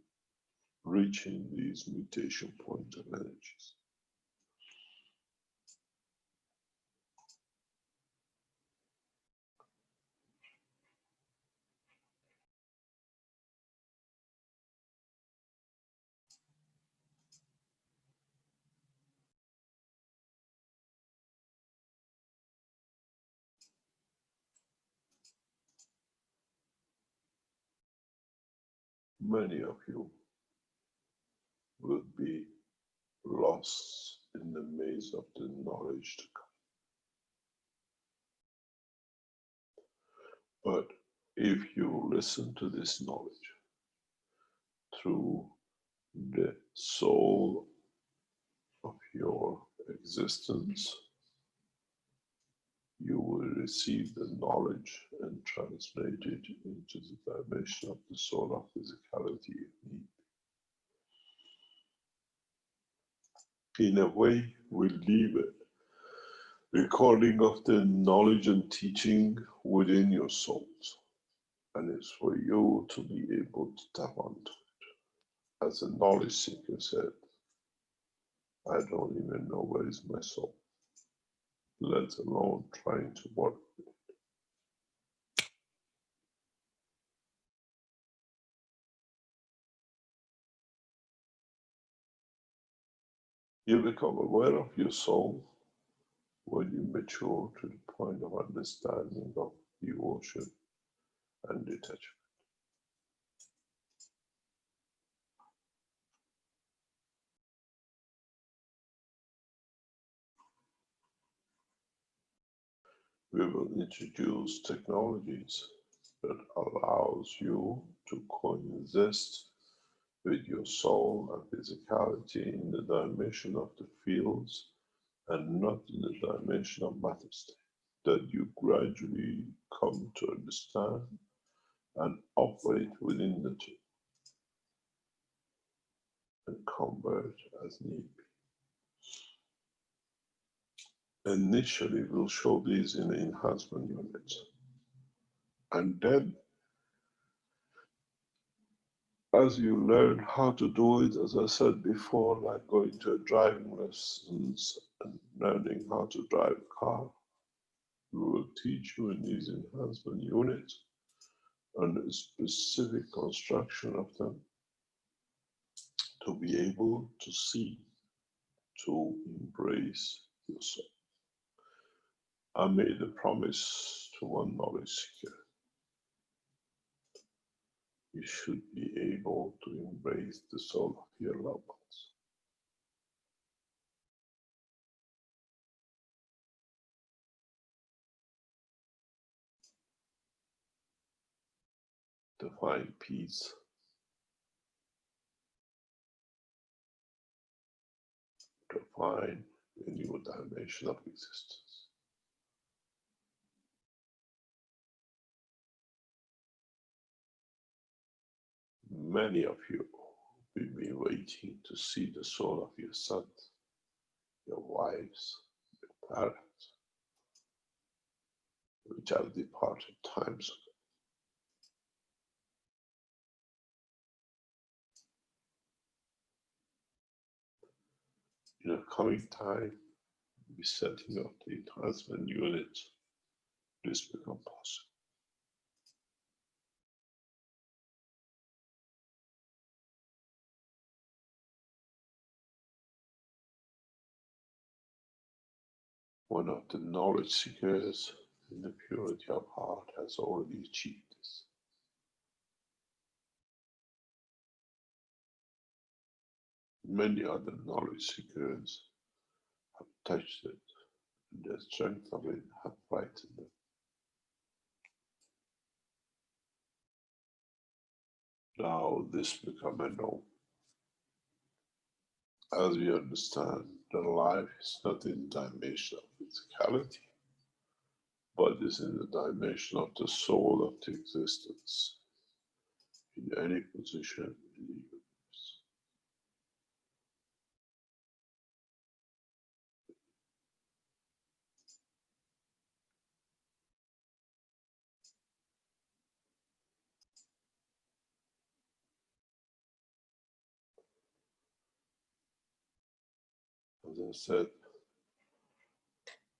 reaching these mutation points of energies. Many of you will be lost in the maze of the knowledge to come. But if you listen to this knowledge through the soul of your existence, you will receive the knowledge and translate it into the dimension of the soul of physicality if need. In a way, we leave a recording of the knowledge and teaching within your souls. And it's for you to be able to tap onto it. As a knowledge seeker said, I don't even know where is my soul, let alone trying to work with it. You become aware of your soul when you mature to the point of understanding of devotion and detachment. We will introduce technologies that allows you to coexist with your soul and physicality in the dimension of the fields and not in the dimension of matter state, that you gradually come to understand and operate within the two and convert as need be. Initially, we'll show these in the enhancement units. And then, as you learn how to do it, as I said before, like going to a driving lessons and learning how to drive a car, we will teach you in these enhancement units and a specific construction of them to be able to see, to embrace your soul. I made a promise to one knowledge seeker. You should be able to embrace the soul of your loved ones. To find peace, to find a new dimension of existence. Many of you will be waiting to see the soul of your sons, your wives, your parents, which have departed times ago. In a coming time, we'll be setting up the enhancement units. This become possible. One of the knowledge seekers in the purity of heart has already achieved this. Many other knowledge seekers have touched it, and the strength of it have frightened them. Now this become a norm. As we understand that life is not in the dimension of physicality, but is in the dimension of the soul of the existence, in any position in the universe. As I said,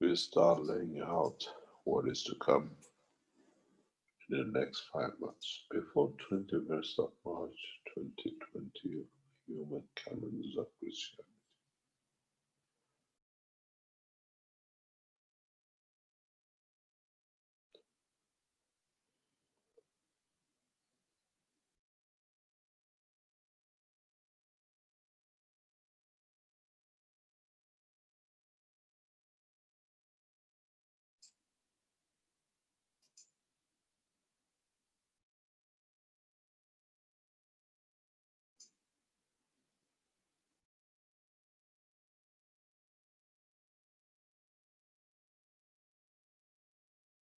we start laying out what is to come in the next 5 months, before 21st of March 2020, human calendars of Christianity.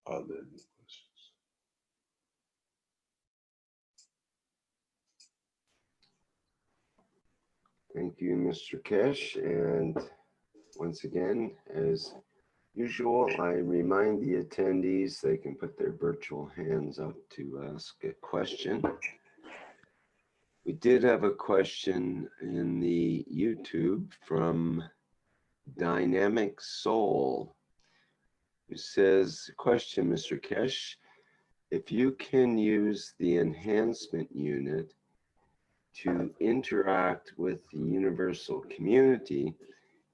Are there any questions? Thank you, Mr. Keshe. And once again, as usual, I remind the attendees they can put their virtual hands up to ask a question. We did have a question in the YouTube from Dynamic Soul, who says, question, Mr. Keshe, if you can use the enhancement unit to interact with the universal community,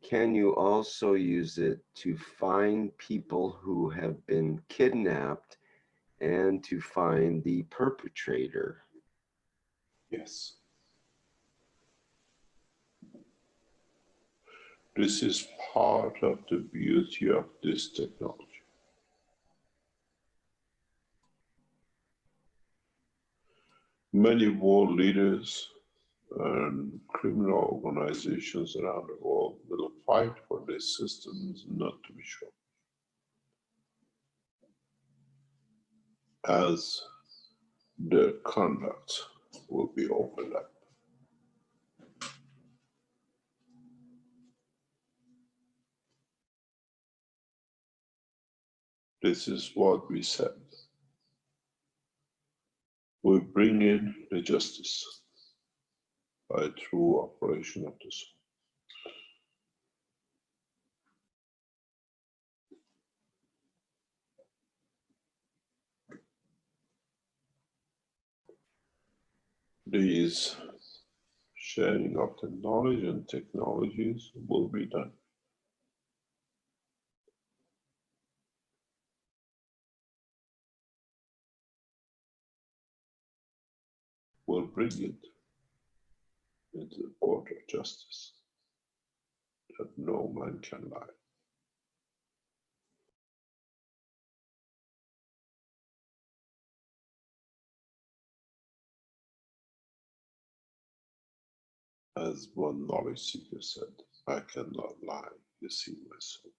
can you also use it to find people who have been kidnapped and to find the perpetrator? Yes. This is part of the beauty of this technology. Many world leaders and criminal organizations around the world will fight for their systems not to be shown, as their conduct will be opened up. This is what we said. We bring in the justice by true operation of the soul. These sharing of the knowledge and technologies will be done. We'll bring it into the court of justice that no man can lie. As one knowledge seeker said, I cannot lie, you see my soul.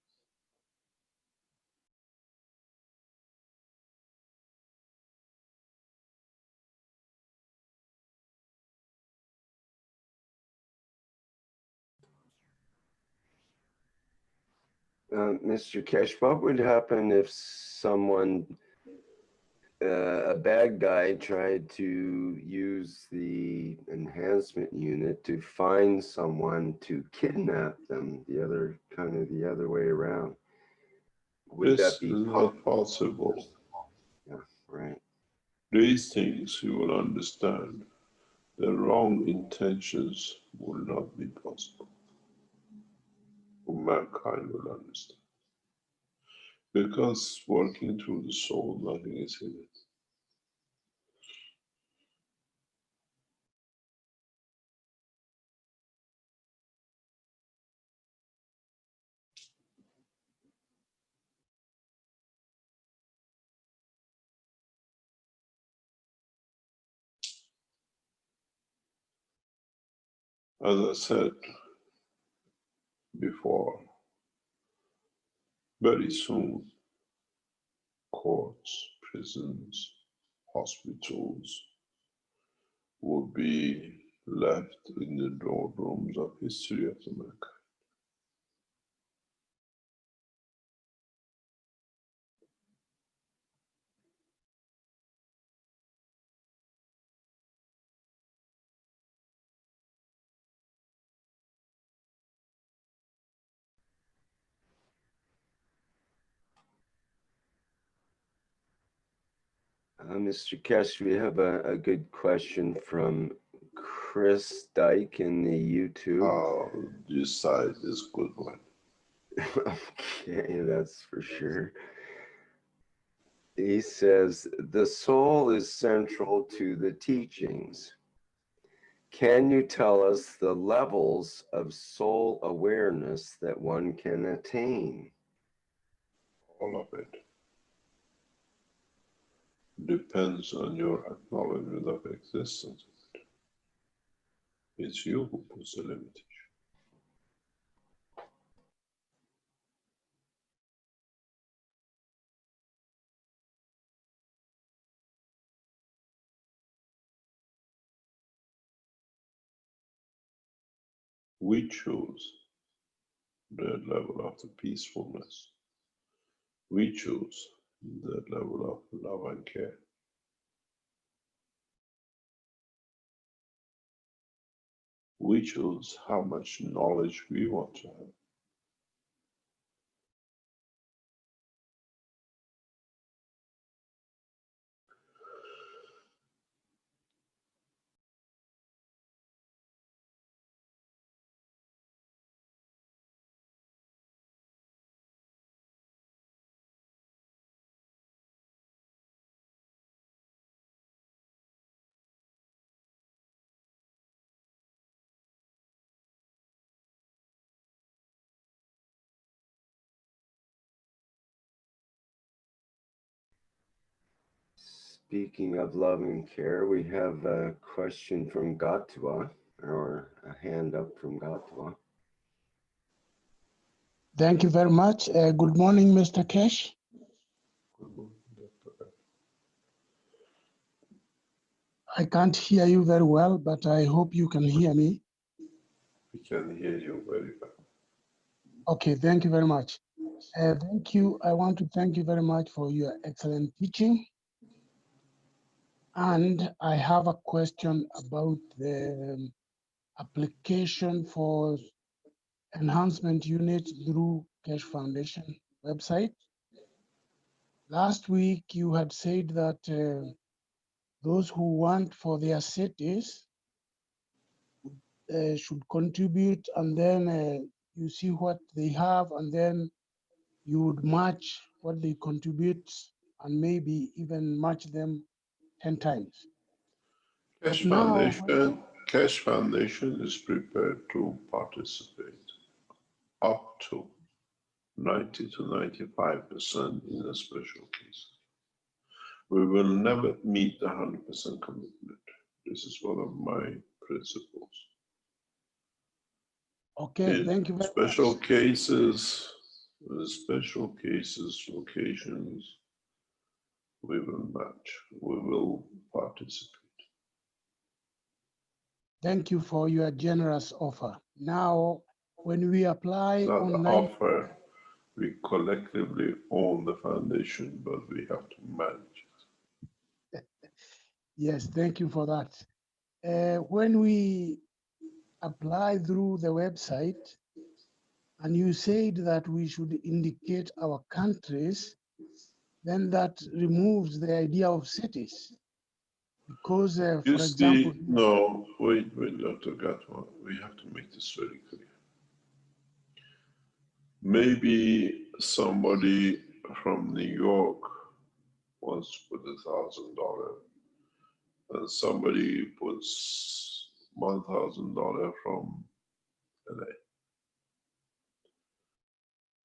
Mr. Keshe, what would happen if someone, a bad guy, tried to use the enhancement unit to find someone to kidnap them, the other way around? Would This that be is not possible. Yeah, right. These things you will understand. The wrong intentions will not be possible. Mankind will understand. Because working through the soul, nothing is hidden. As I said before, very soon, courts, prisons, hospitals will be left in the doldrums of history of America. Mr. Keshe, we have a good question from Chris Dyke in the YouTube. This side is a good one. Okay, that's for sure. He says, the soul is central to the teachings. Can you tell us the levels of soul awareness that one can attain? All of it depends on your acknowledgement of existence. It's you who puts the limitation. We choose the level of the peacefulness. We choose the level of love and care. We choose how much knowledge we want to have. Speaking of love and care, we have a question from Gatwa, or a hand up from Gatwa. Thank you very much. Good morning, Mr. Keshe. I can't hear you very well, but I hope you can hear me. We can hear you very well. Okay, thank you very much. Thank you. I want to thank you very much for your excellent teaching. And I have a question about the application for enhancement unit through Keshe Foundation website. Last week, you had said that those who want for their cities should contribute, and then you see what they have, and then you would match what they contribute and maybe even match them 10 times. Keshe Now, Keshe Foundation is prepared to participate up to 90 to 95% in a special case. We will never meet the 100% commitment. This is one of my principles. okay, thank you very special much. cases, locations, we will match, we will participate. Thank you for your generous offer. Now, when we apply Not online, offer, we collectively own the foundation, but we have to manage it. yes, thank you for that. When we apply through the website, and you said that we should indicate our countries, then that removes the idea of cities. Because, for example, no, wait, Dr. Gatwa, we have to make this very clear. Maybe somebody from New York wants to put $1,000, and somebody puts $1,000 from LA.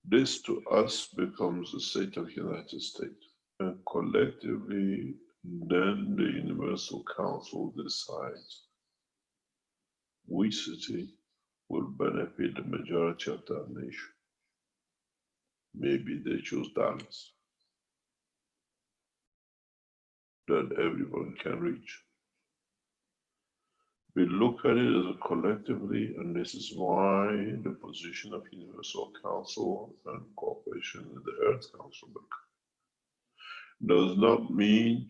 This to us becomes the state of the United States, and collectively, then the Universal Council decides which city will benefit the majority of that nation. Maybe they choose Dallas, that everyone can reach. We look at it as a collectively, and this is why the position of Universal Council and cooperation with the Earth Council does not mean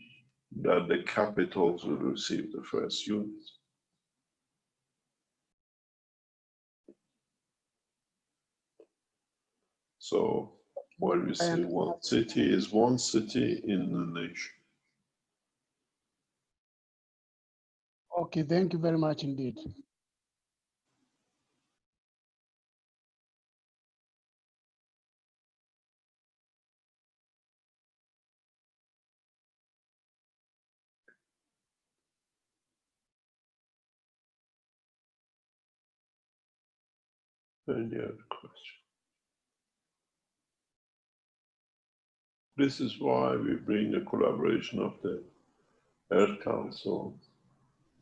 that the capitals will receive the first unit. So when we say one city is one city in the nation. okay, thank you very much indeed. Any other question? This is why we bring the collaboration of the Earth Council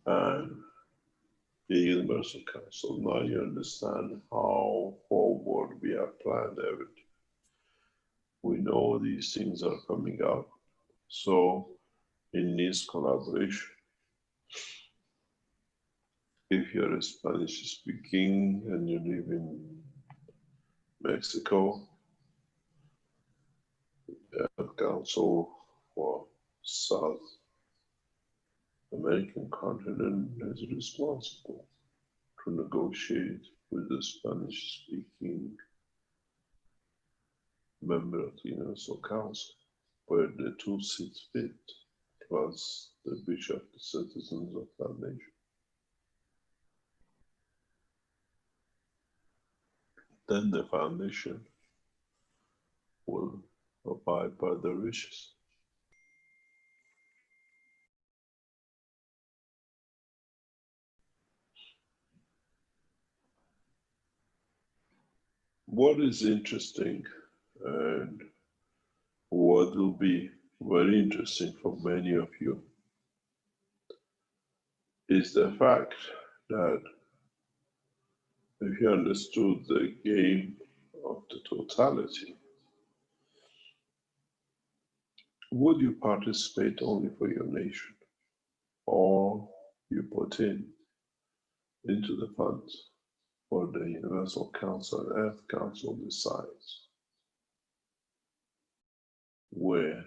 and the Universal Council. Now you understand how forward we have planned everything. We know these things are coming up, so it needs collaboration. if you're a Spanish speaking and you live in Mexico, the Council for South American continent is responsible to negotiate with the Spanish speaking member of the Universal Council, where the two seats fit, plus the bishop, the citizens of that nation. Then the foundation will abide by the wishes. What is interesting and what will be very interesting for many of you is the fact that if you understood the game of the totality, would you participate only for your nation, or you put in into the funds for the Universal Council and Earth Council decides where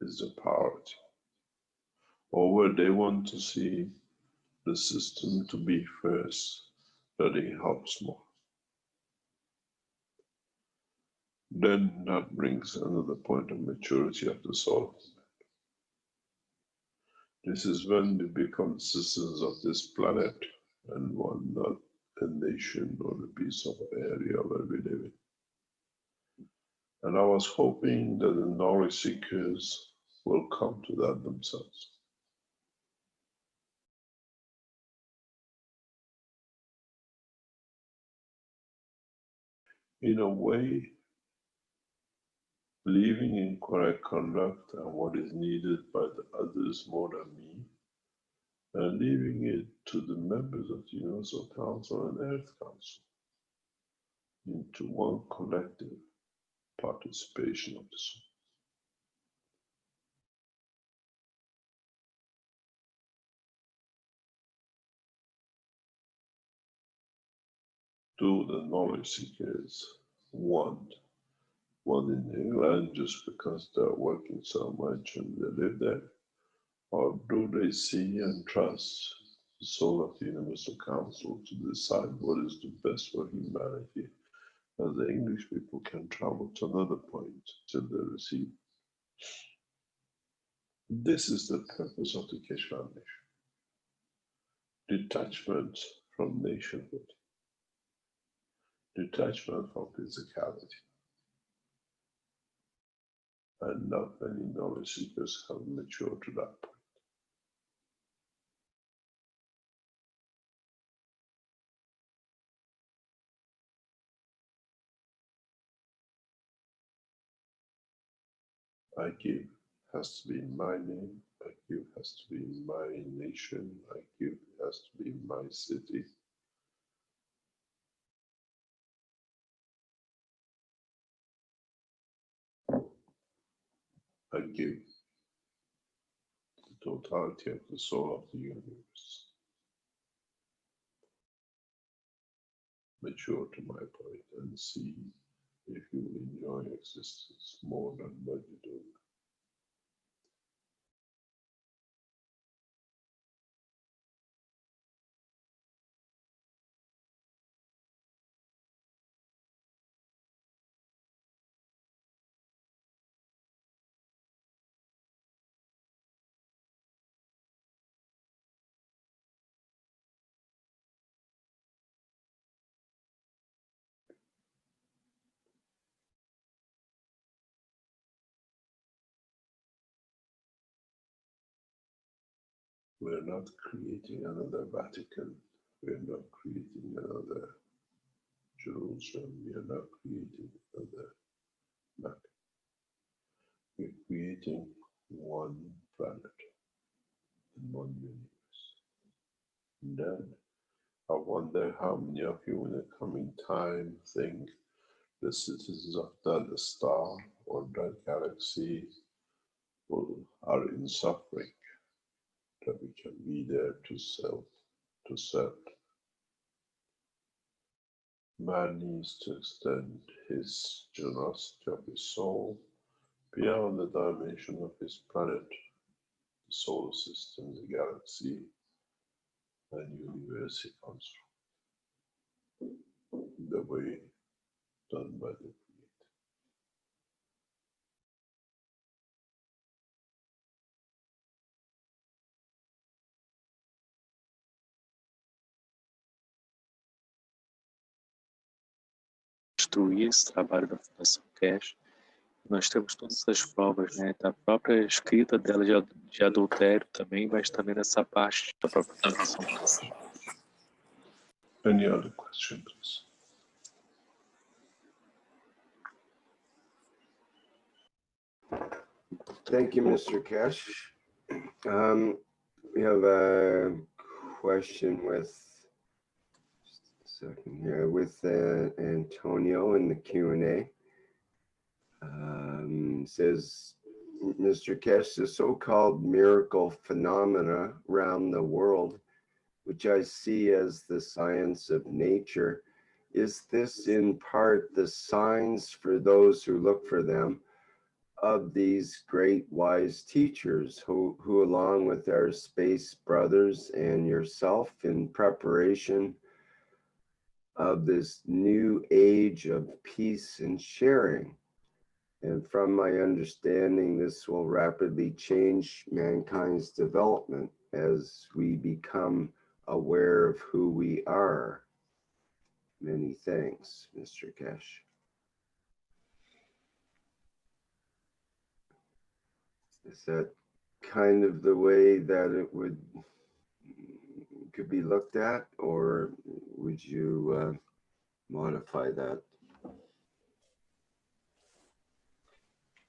is the priority, or where they want to see the system to be first, that it helps more. Then that brings another point of maturity of the soul. This is when we become citizens of this planet and one, not a nation or a piece of area where we live in. And I was hoping that the knowledge seekers will come to that themselves. In a way, believing in correct conduct and what is needed by the others more than me, and leaving it to the members of the Universal Council and Earth Council into one collective participation of the soul. Do the knowledge seekers want one in England just because they're working so much and they live there? Or do they see and trust the soul of the Universal Council to decide what is the best for humanity, as the English people can travel to another point till they receive? This is the purpose of the Keshe Foundation. Detachment from nationhood. Detachment from physicality. And not many knowledge seekers have matured to that point. I give has to be in my name. I give has to be in my nation. I give has to be in my city. I give the totality of the soul of the universe. Mature to my point and see if you enjoy existence more than what you do. We're not creating another Vatican. We're not creating another Jerusalem. We are not creating another Mecca. We're creating one planet and one universe. And then I wonder how many of you in the coming time think the citizens of that star or that galaxy are in suffering, that we can be there to to set. Man needs to extend his generosity of his soul beyond the dimension of his planet, the solar system, the galaxy, and universe he comes from. The way done by the Creator. Construir esse trabalho da Fundação Keshe. Nós temos todas as provas, né? A própria escrita dela de adultério também vai estar nessa parte da própria Fundação Keshe. Any other question, please? Thank you, Mr. Keshe. We have a question with, just a second here, with Antonio in the Q&A. Says, Mr. Keshe, the so-called miracle phenomena around the world, which I see as the science of nature, is this in part the signs for those who look for them of these great wise teachers who along with our space brothers and yourself in preparation of this new age of peace and sharing? And from my understanding, this will rapidly change mankind's development as we become aware of who we are. Many thanks, Mr. Keshe. Is that kind of the way that it could be looked at, or would you modify that?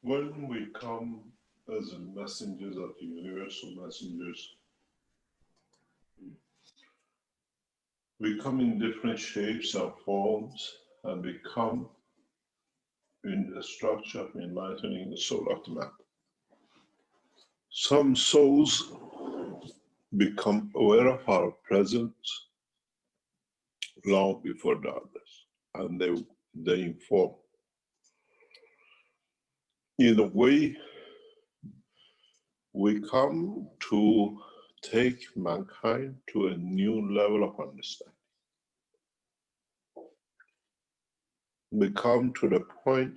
When we come as messengers of the universal messengers, we come in different shapes and forms, and we come in the structure of enlightening the soul of the man. Some souls become aware of our presence long before the others, and they inform. In a way, we come to take mankind to a new level of understanding. We come to the point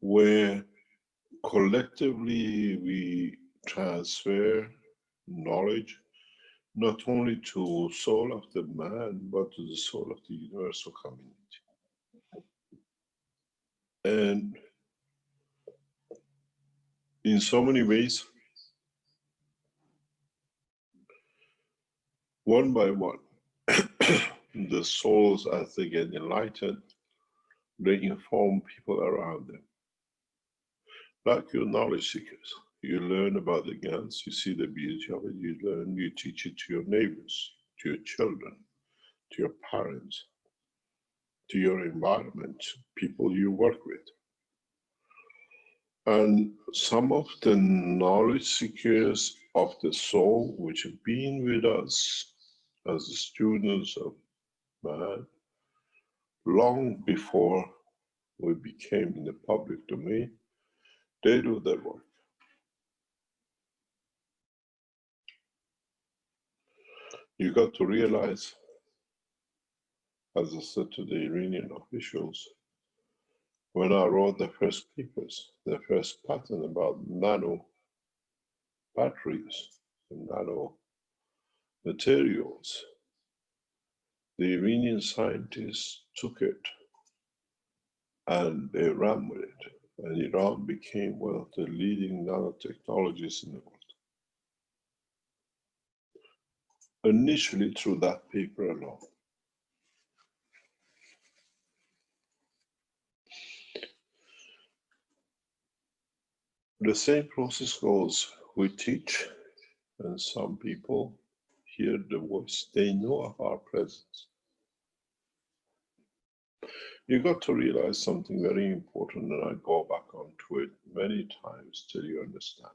where collectively we transfer knowledge not only to soul of the man, but to the soul of the universal community. And in so many ways, one by one, the souls, as they get enlightened, they inform people around them. Like your knowledge seekers, you learn about the GANs, you see the beauty of it, you learn, you teach it to your neighbors, to your children, to your parents, to your environment, people you work with. And some of the knowledge seekers of the soul, which have been with us as students of man, long before we became in the public domain, they do their work. You got to realize, as I said to the Iranian officials, when I wrote the first papers, the first patent about nano batteries and nano materials, the Iranian scientists took it and they ran with it. And Iran became one of the leading nanotechnologies in the world. Initially through that paper alone. The same process goes. We teach, and some people hear the voice. They know of our presence. You got to realize something very important, and I go back onto it many times till you understand.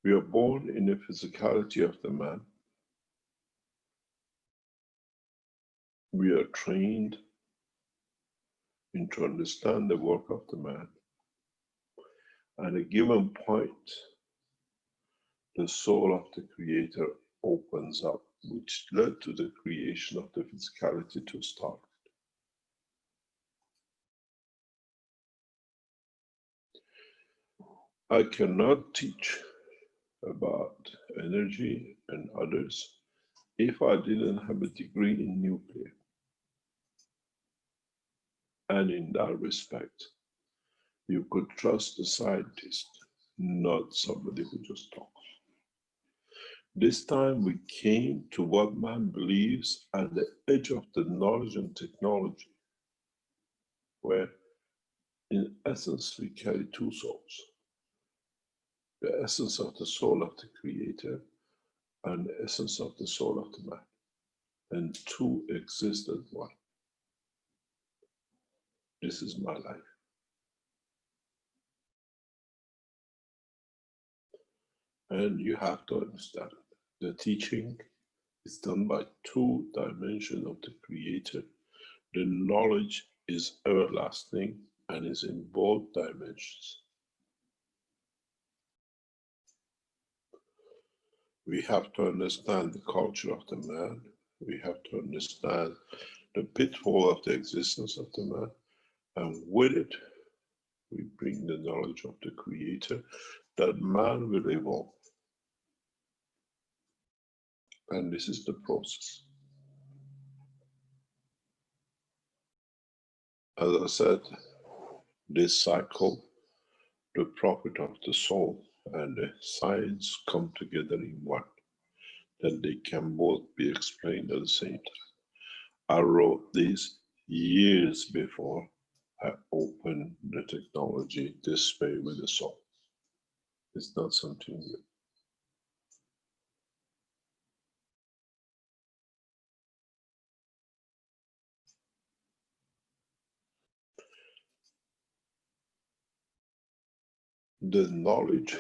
We are born in the physicality of the man. We are trained to understand the work of the man. At a given point, the soul of the creator opens up, which led to the creation of the physicality to start. I cannot teach about energy and others if I didn't have a degree in nuclear. And in that respect, you could trust the scientist, not somebody who just talks. This time we came to what man believes at the edge of the knowledge and technology, where in essence we carry two souls. The essence of the soul of the creator and the essence of the soul of the man. And two exist as one. This is my life. And you have to understand, the teaching is done by two dimensions of the creator. The knowledge is everlasting and is in both dimensions. We have to understand the culture of the man. We have to understand the pitfall of the existence of the man. And with it, we bring the knowledge of the creator that man will evolve. And this is the process. As I said, this cycle, the prophet of the soul and the science come together in one, that they can both be explained at the same time. I wrote this years before I opened the technology this way with the soul. It's not something new. The knowledge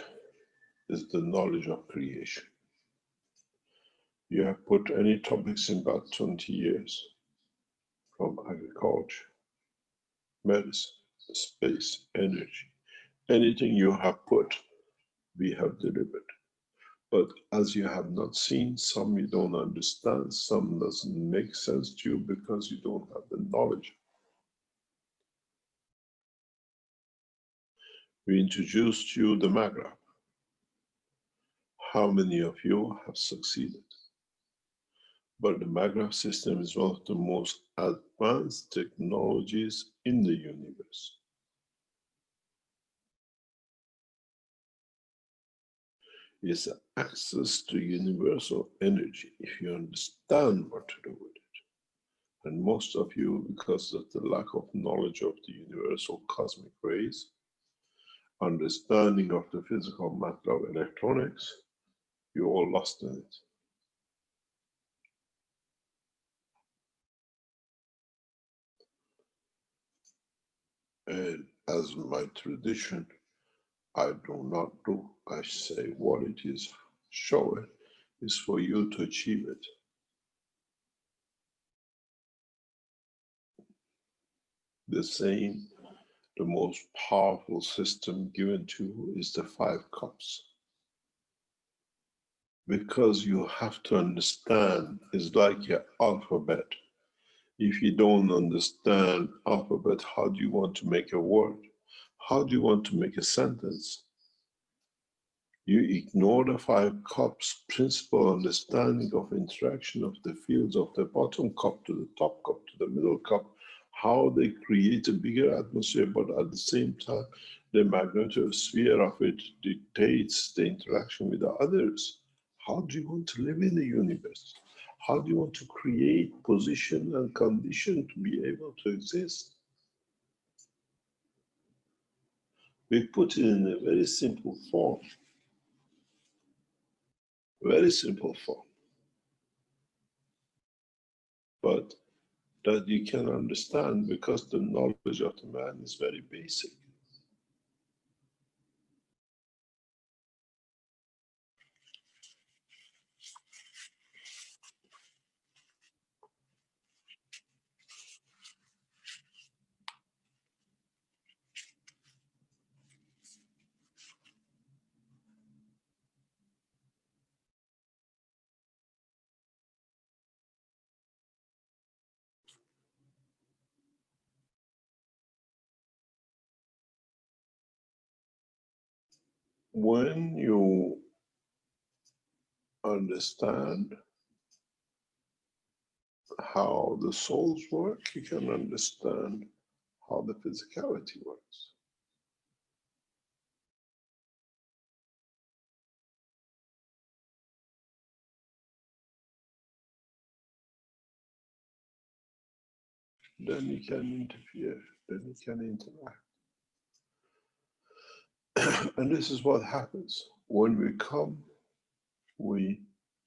is the knowledge of creation. You have put any topics in about 20 years, from agriculture, medicine, space, energy. Anything you have put, we have delivered. But as you have not seen, some you don't understand, some doesn't make sense to you because you don't have the knowledge. We introduced you the Maghreb. How many of you have succeeded? But the Maghreb system is one of the most advanced technologies in the universe. It's access to universal energy if you understand what to do with it. And most of you, because of the lack of knowledge of the universal cosmic rays, understanding of the physical matter of electronics, you're all lost in it. And as my tradition, I do not do, I say what it is, show it, is for you to achieve it. The same, the most powerful system given to you is the 5 cups. Because you have to understand, it's like your alphabet. If you don't understand alphabet, how do you want to make a word? How do you want to make a sentence? You ignore the 5 cups principle understanding of interaction of the fields of the bottom cup to the top cup to the middle cup, how they create a bigger atmosphere, but at the same time, the magnetosphere of it dictates the interaction with the others. How do you want to live in the universe? How do you want to create position and condition to be able to exist? We put it in a very simple form. Very simple form. But that you can understand because the knowledge of the man is very basic. when you understand how the souls work, you can understand how the physicality works. Then you can interfere, then you can interact. And this is what happens. When we come, we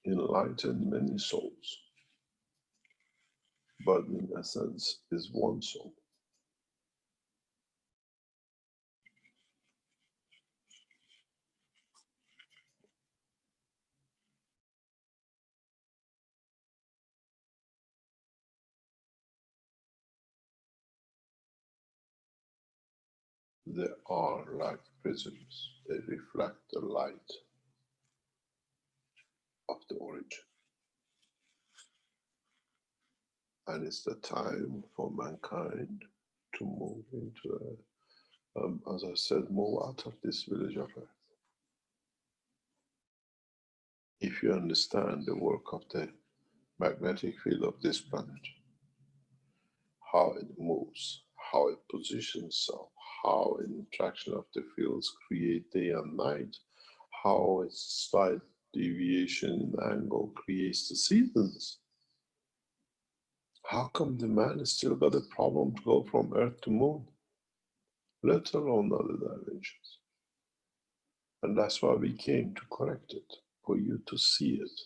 enlighten many souls, but in essence is one soul. They are like prisms. They reflect the light of the origin. And it's the time for mankind to move into, as I said, move out of this village of earth. If you understand the work of the magnetic field of this planet, how it moves, how it positions itself, how interaction of the fields create day and night, how its slight deviation in angle creates the seasons. How come the man has still got a problem to go from Earth to Moon, let alone other dimensions? And that's why we came to correct it, for you to see it.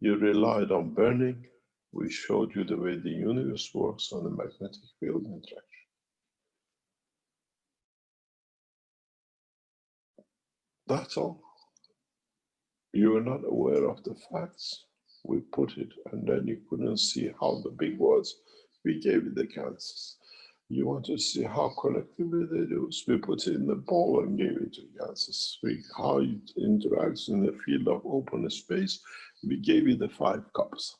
You relied on burning. We showed you the way the universe works on the magnetic field interaction. That's all. You were not aware of the facts. We put it, and then you couldn't see how the big was. We gave you the cancers. You want to see how collectively they do. So we put it in the bowl and gave it to cancers. How it interacts in the field of open space. We gave you the 5 cups.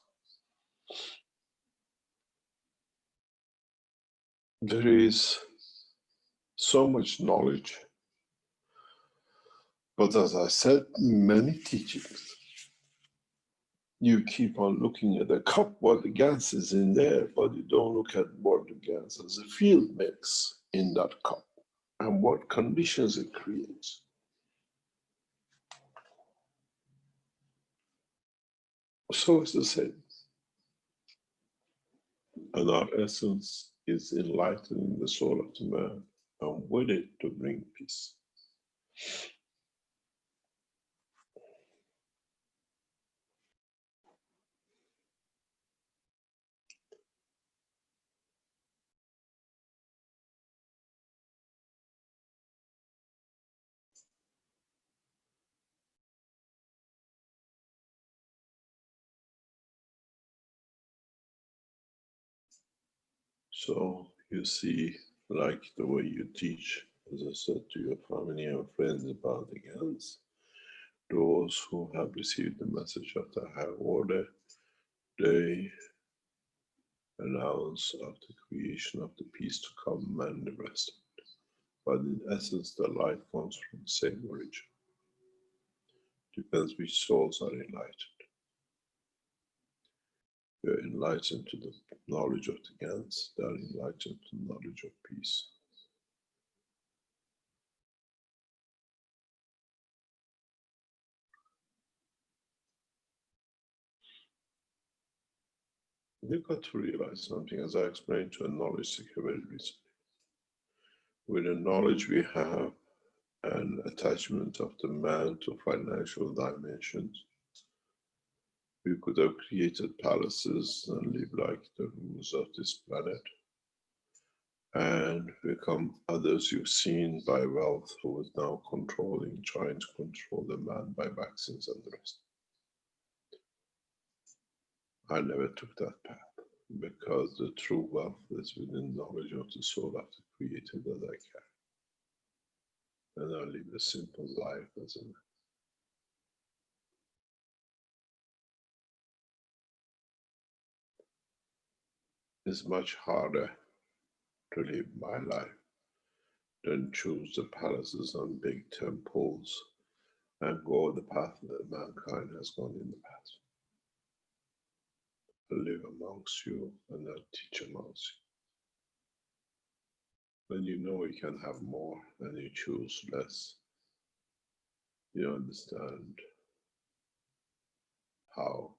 There is so much knowledge. But as I said, many teachings, you keep on looking at the cup, what the gas is in there, but you don't look at what the gas as a field makes in that cup and what conditions it creates. So it's the same. And our essence is enlightening the soul of the man, and with it to bring peace. So you see, like the way you teach, as I said, to your family and friends about the GANs, those who have received the message of the higher order, they announce of the creation of the peace to come and the rest of it. But in essence, the light comes from the same origin. Depends which souls are enlightened. We are enlightened to the knowledge of the GANs, they are enlightened to the knowledge of peace. You've got to realize something, as I explained to a knowledge seeker very recently. With the knowledge we have and attachment of the man to financial dimensions, we could have created palaces and live like the rulers of this planet and become others you've seen by wealth who is now controlling, trying to control the man by vaccines and the rest. I never took that path because the true wealth is within knowledge of the soul of the Creator that I carry. And I live a simple life as a man. It's much harder to live my life then choose the palaces and big temples and go the path that mankind has gone in the past. Live amongst you and not teach amongst you. When you know you can have more and you choose less, you understand how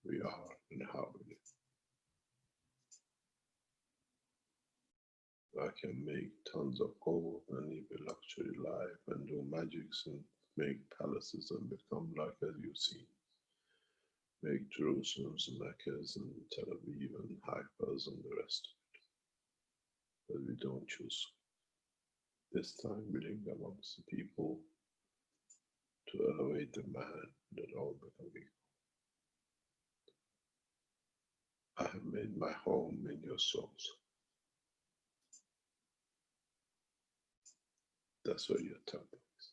we are and how we live. I can make tons of gold and live a luxury life and do magics and make palaces and become like as you see. Make Jerusalems and Meccas and Tel Aviv and Haifas and the rest of it. But we don't choose. This time we live amongst the people to elevate the man that all become equal. I have made my home in your souls. That's where your temple is.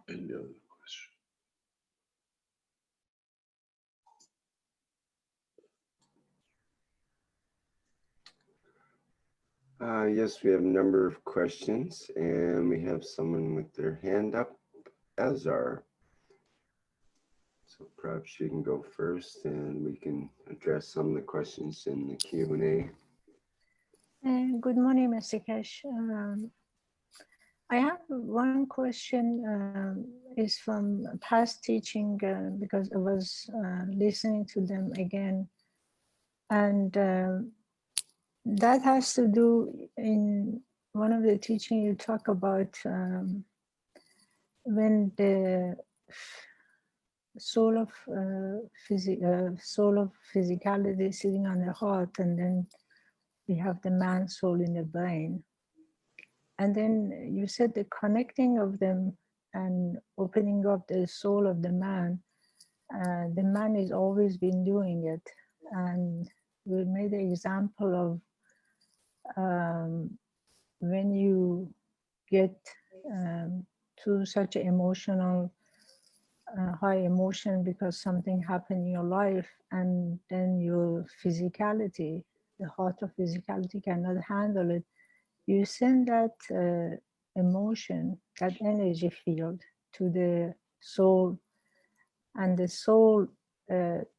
Any other question? Yes, we have a number of questions, and we have someone with their hand up, Azar. So perhaps you can go first, and we can address some of the questions in the Q&A. Good morning, Mr. Keshe. I have one question, is from past teaching, because I was listening to them again. And that has to do, in one of the teaching you talk about when the soul of physicality is sitting on the heart, and then we have the man soul in the brain. And then you said the connecting of them and opening up the soul of the man has always been doing it. And we made an example of when you get to such an emotional, high emotion because something happened in your life, and then your physicality, the heart of physicality cannot handle it. You send that emotion, that energy field to the soul, and the soul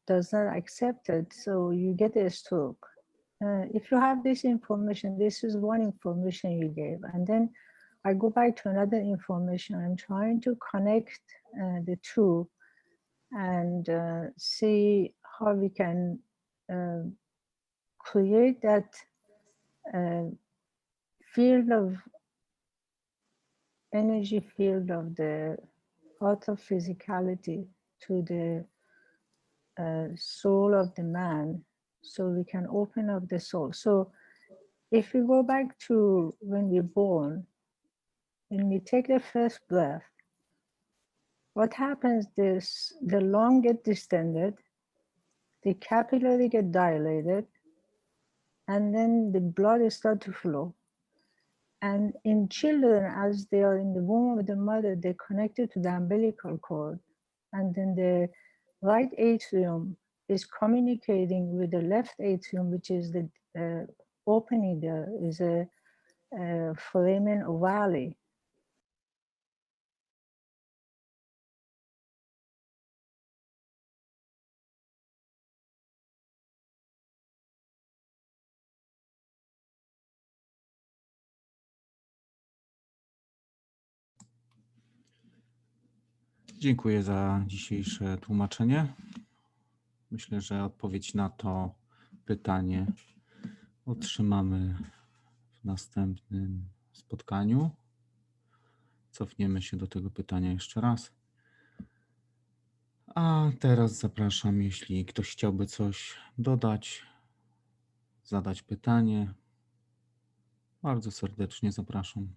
does not accept it, so you get a stroke. If you have this information, this is one information you gave, and then I go back to another information. I'm trying to connect the two and see how we can create that field of energy field of the heart of physicality to the soul of the man, so we can open up the soul. So if we go back to when we're born, when we take the first breath, what happens is the lung get distended, the capillary get dilated, and then the blood start to flow. And in children, as they are in the womb of the mother, they're connected to the umbilical cord. And then the right atrium is communicating with the left atrium, which is the opening there, is a foramen ovale. Dziękuję za dzisiejsze tłumaczenie. Myślę, że odpowiedź na to pytanie otrzymamy w następnym spotkaniu. Cofniemy się do tego pytania jeszcze raz. A teraz zapraszam, jeśli ktoś chciałby coś dodać, zadać pytanie. Bardzo serdecznie zapraszam.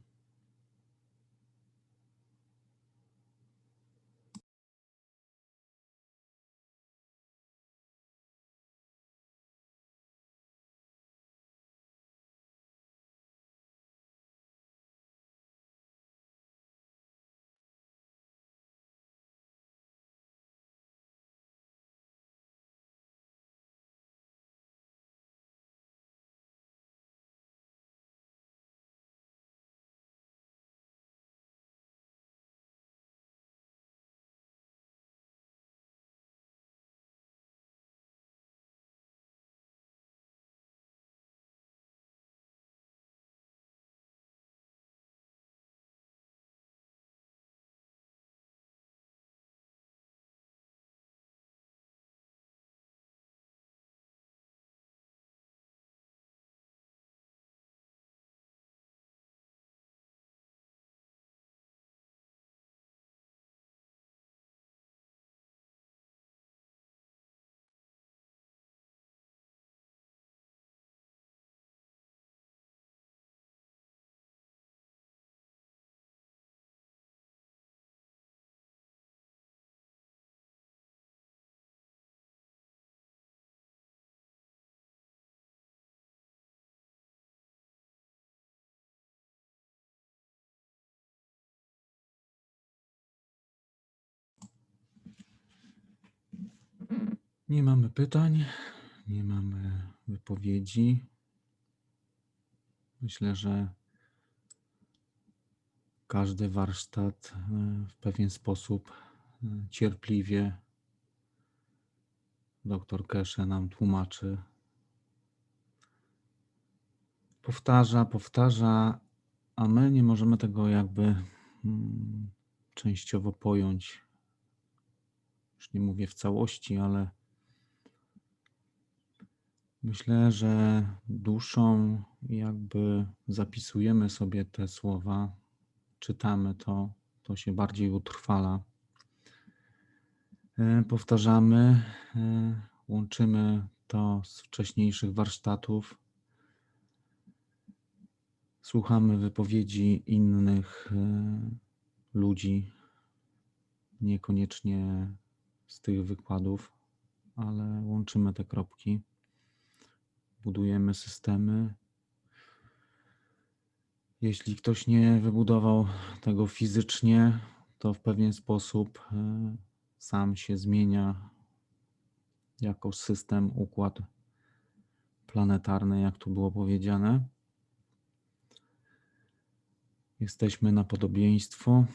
Nie mamy pytań, nie mamy wypowiedzi. Myślę, że każdy warsztat w pewien sposób cierpliwie dr Keshe nam tłumaczy. Powtarza, a my nie możemy tego jakby częściowo pojąć. Już nie mówię w całości, ale myślę, że duszą jakby zapisujemy sobie te słowa, czytamy to się bardziej utrwala. Powtarzamy, łączymy to z wcześniejszych warsztatów, słuchamy wypowiedzi innych ludzi, niekoniecznie z tych wykładów, ale łączymy te kropki, budujemy systemy. Jeśli ktoś nie wybudował tego fizycznie, to w pewien sposób sam się zmienia jako system, układ planetarny, jak tu było powiedziane. Jesteśmy na podobieństwo.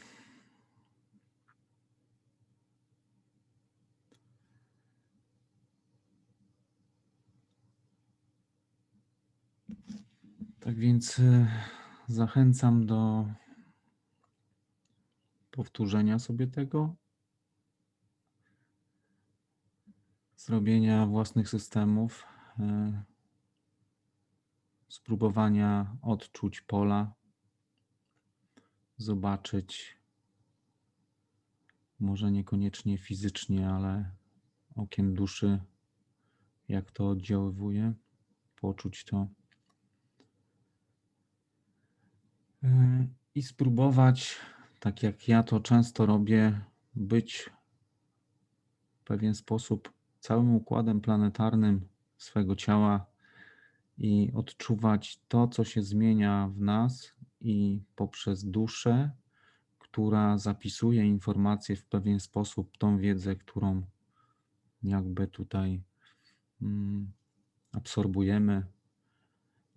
Tak więc zachęcam do powtórzenia sobie tego, zrobienia własnych systemów, spróbowania odczuć pola, zobaczyć, może niekoniecznie fizycznie, ale okiem duszy, jak to oddziaływuje, poczuć to. I spróbować, tak jak ja to często robię, być w pewien sposób całym układem planetarnym swego ciała i odczuwać to, co się zmienia w nas i poprzez duszę, która zapisuje informacje w pewien sposób, tą wiedzę, którą jakby tutaj absorbujemy,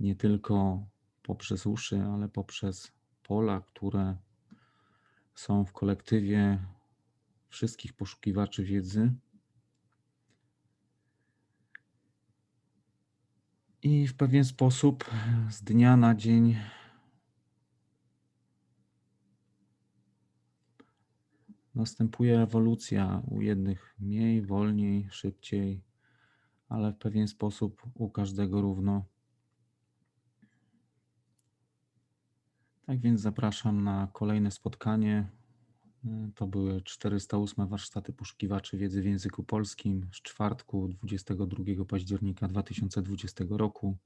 nie tylko poprzez uszy, ale poprzez pola, które są w kolektywie wszystkich poszukiwaczy wiedzy. I w pewien sposób z dnia na dzień następuje ewolucja, u jednych mniej, wolniej, szybciej, ale w pewien sposób u każdego równo. Tak więc zapraszam na kolejne spotkanie. To były 408 warsztaty poszukiwaczy wiedzy w języku polskim z czwartku 22 października 2020 roku.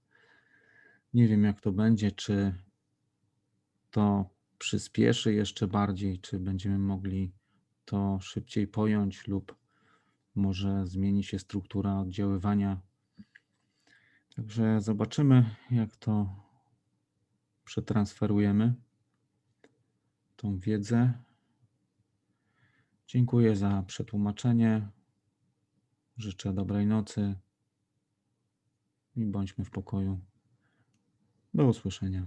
Nie wiem, jak to będzie, czy to przyspieszy jeszcze bardziej, czy będziemy mogli to szybciej pojąć lub może zmieni się struktura oddziaływania. Także zobaczymy, jak to przetransferujemy, tą wiedzę. Dziękuję za przetłumaczenie. Życzę dobrej nocy i bądźmy w pokoju. Do usłyszenia.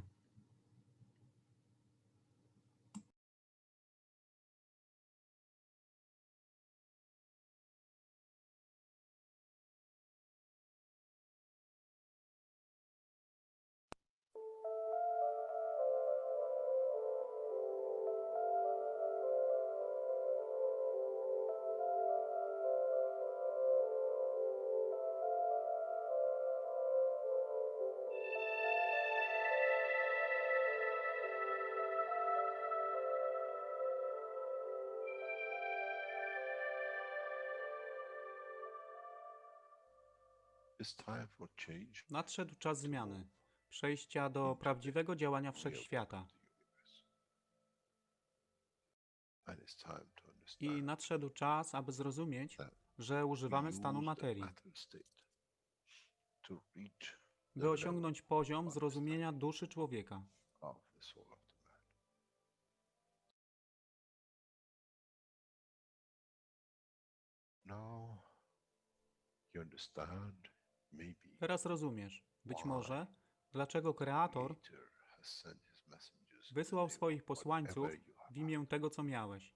Nadszedł czas zmiany, przejścia do prawdziwego działania wszechświata. I nadszedł czas, aby zrozumieć, że używamy stanu materii, by osiągnąć poziom zrozumienia duszy człowieka. Teraz rozumiesz, być może, dlaczego Kreator wysłał swoich posłańców w imię tego, co miałeś.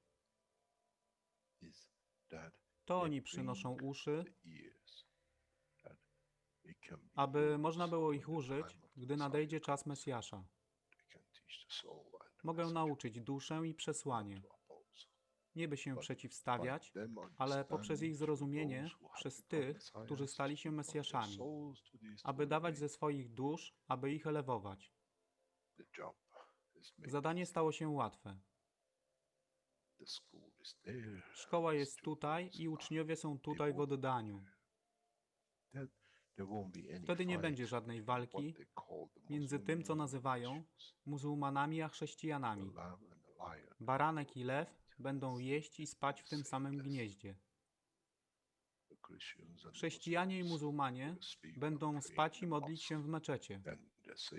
To oni przynoszą uszy, aby można było ich użyć, gdy nadejdzie czas Mesjasza. Mogę nauczyć duszę i przesłanie, nie by się przeciwstawiać, ale poprzez ich zrozumienie przez tych, którzy stali się Mesjaszami, aby dawać ze swoich dusz, aby ich elewować. Zadanie stało się łatwe. Szkoła jest tutaj i uczniowie są tutaj w oddaniu. Wtedy nie będzie żadnej walki między tym, co nazywają muzułmanami, a chrześcijanami. Baranek i lew będą jeść i spać w tym samym gnieździe. Chrześcijanie i muzułmanie będą spać i modlić się w meczecie,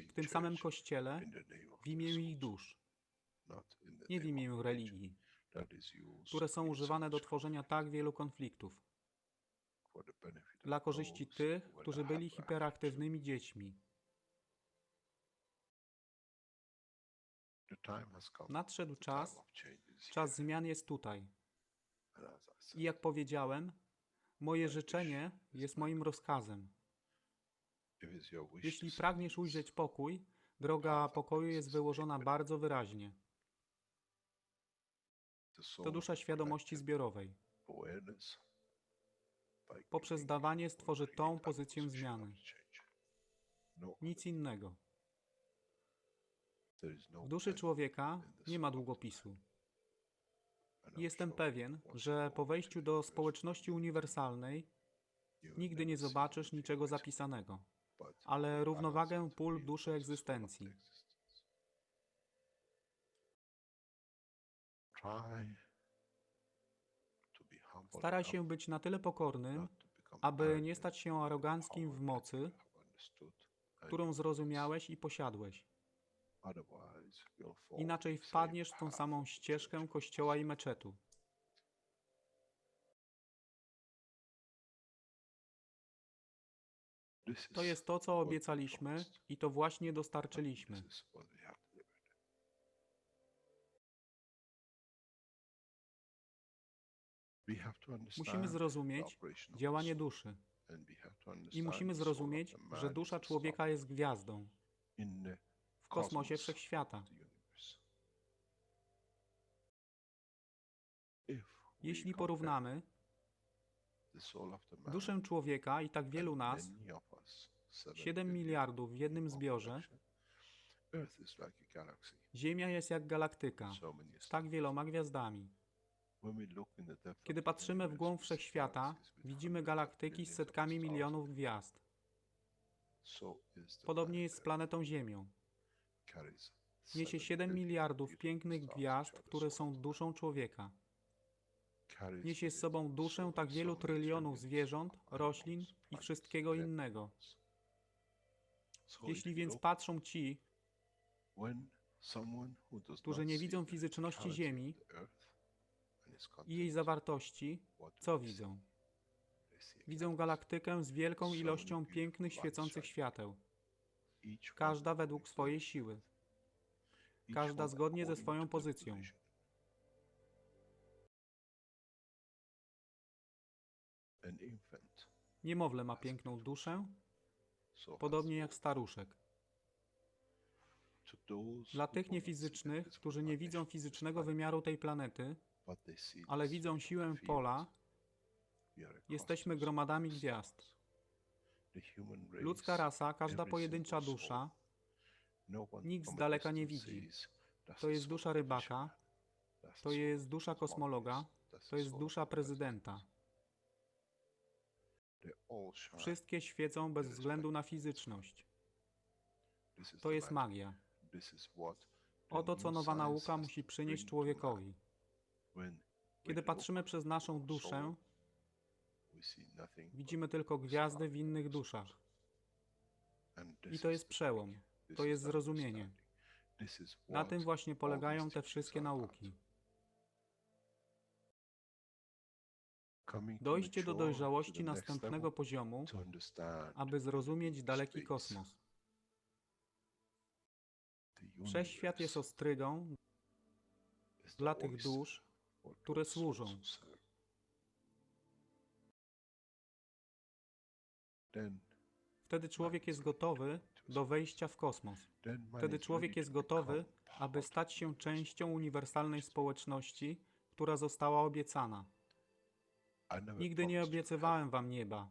w tym samym kościele, w imię ich dusz, nie w imię religii, które są używane do tworzenia tak wielu konfliktów, dla korzyści tych, którzy byli hiperaktywnymi dziećmi. Nadszedł czas, czas zmian jest tutaj. I jak powiedziałem, moje życzenie jest moim rozkazem. Jeśli pragniesz ujrzeć pokój, droga pokoju jest wyłożona bardzo wyraźnie. To dusza świadomości zbiorowej. Poprzez dawanie stworzy tą pozycję zmiany. Nic innego. W duszy człowieka nie ma długopisu. Jestem pewien, że po wejściu do społeczności uniwersalnej nigdy nie zobaczysz niczego zapisanego, ale równowagę pól duszy egzystencji. Staraj się być na tyle pokornym, aby nie stać się aroganckim w mocy, którą zrozumiałeś i posiadłeś. Inaczej wpadniesz w tą samą ścieżkę kościoła i meczetu. To jest to, co obiecaliśmy i to właśnie dostarczyliśmy. Musimy zrozumieć działanie duszy i musimy zrozumieć, że dusza człowieka jest gwiazdą w kosmosie wszechświata. Jeśli porównamy duszę człowieka i tak wielu nas, 7 miliardów w jednym zbiorze, Ziemia jest jak galaktyka z tak wieloma gwiazdami. Kiedy patrzymy w głąb wszechświata, widzimy galaktyki z setkami milionów gwiazd. Podobnie jest z planetą Ziemią. Niesie 7 miliardów pięknych gwiazd, które są duszą człowieka. Niesie z sobą duszę tak wielu trylionów zwierząt, roślin i wszystkiego innego. Jeśli więc patrzą ci, którzy nie widzą fizyczności Ziemi i jej zawartości, co widzą? Widzą galaktykę z wielką ilością pięknych, świecących świateł. Każda według swojej siły. Każda zgodnie ze swoją pozycją. Niemowlę ma piękną duszę, podobnie jak staruszek. Dla tych niefizycznych, którzy nie widzą fizycznego wymiaru tej planety, ale widzą siłę pola, jesteśmy gromadami gwiazd. Ludzka rasa, każda pojedyncza dusza, nikt z daleka nie widzi. To jest dusza rybaka, to jest dusza kosmologa, to jest dusza prezydenta. Wszystkie świecą bez względu na fizyczność. To jest magia. Oto, co nowa nauka musi przynieść człowiekowi. Kiedy patrzymy przez naszą duszę, widzimy tylko gwiazdy w innych duszach. I to jest przełom. To jest zrozumienie. Na tym właśnie polegają te wszystkie nauki. Dojście do dojrzałości następnego poziomu, aby zrozumieć daleki kosmos. Wszechświat jest ostrygą dla tych dusz, które służą. Wtedy człowiek jest gotowy do wejścia w kosmos. Wtedy człowiek jest gotowy, aby stać się częścią uniwersalnej społeczności, która została obiecana. Nigdy nie obiecywałem wam nieba.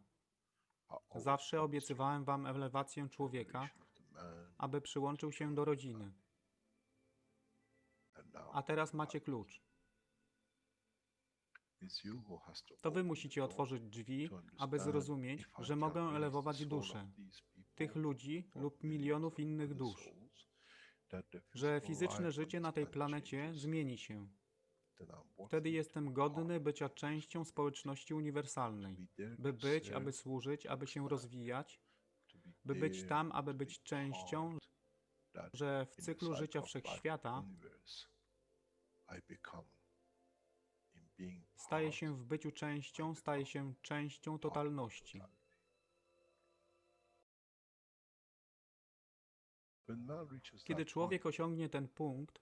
Zawsze obiecywałem wam elewację człowieka, aby przyłączył się do rodziny. A teraz macie klucz. To wy musicie otworzyć drzwi, aby zrozumieć, że mogę elewować duszę tych ludzi lub milionów innych dusz, że fizyczne życie na tej planecie zmieni się. Wtedy jestem godny bycia częścią społeczności uniwersalnej, by być, aby służyć, aby się rozwijać, by być tam, aby być częścią, że w cyklu życia wszechświata staje się w byciu częścią, staje się częścią totalności. Kiedy człowiek osiągnie ten punkt,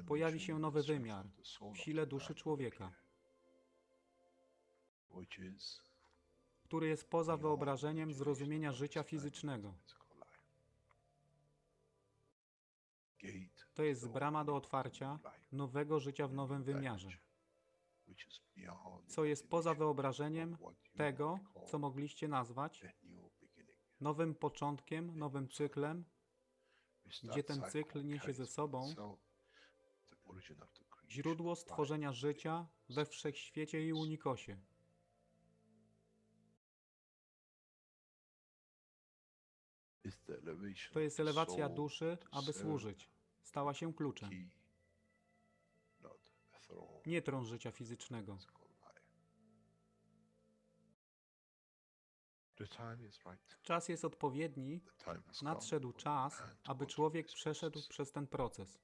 pojawi się nowy wymiar w sile duszy człowieka, który jest poza wyobrażeniem zrozumienia życia fizycznego. To jest brama do otwarcia nowego życia w nowym wymiarze, co jest poza wyobrażeniem tego, co mogliście nazwać nowym początkiem, nowym cyklem, gdzie ten cykl niesie ze sobą źródło stworzenia życia we wszechświecie i unikosie. To jest elewacja duszy, aby służyć. Stała się kluczem. Nie tron życia fizycznego. Czas jest odpowiedni. Nadszedł czas, aby człowiek przeszedł przez ten proces.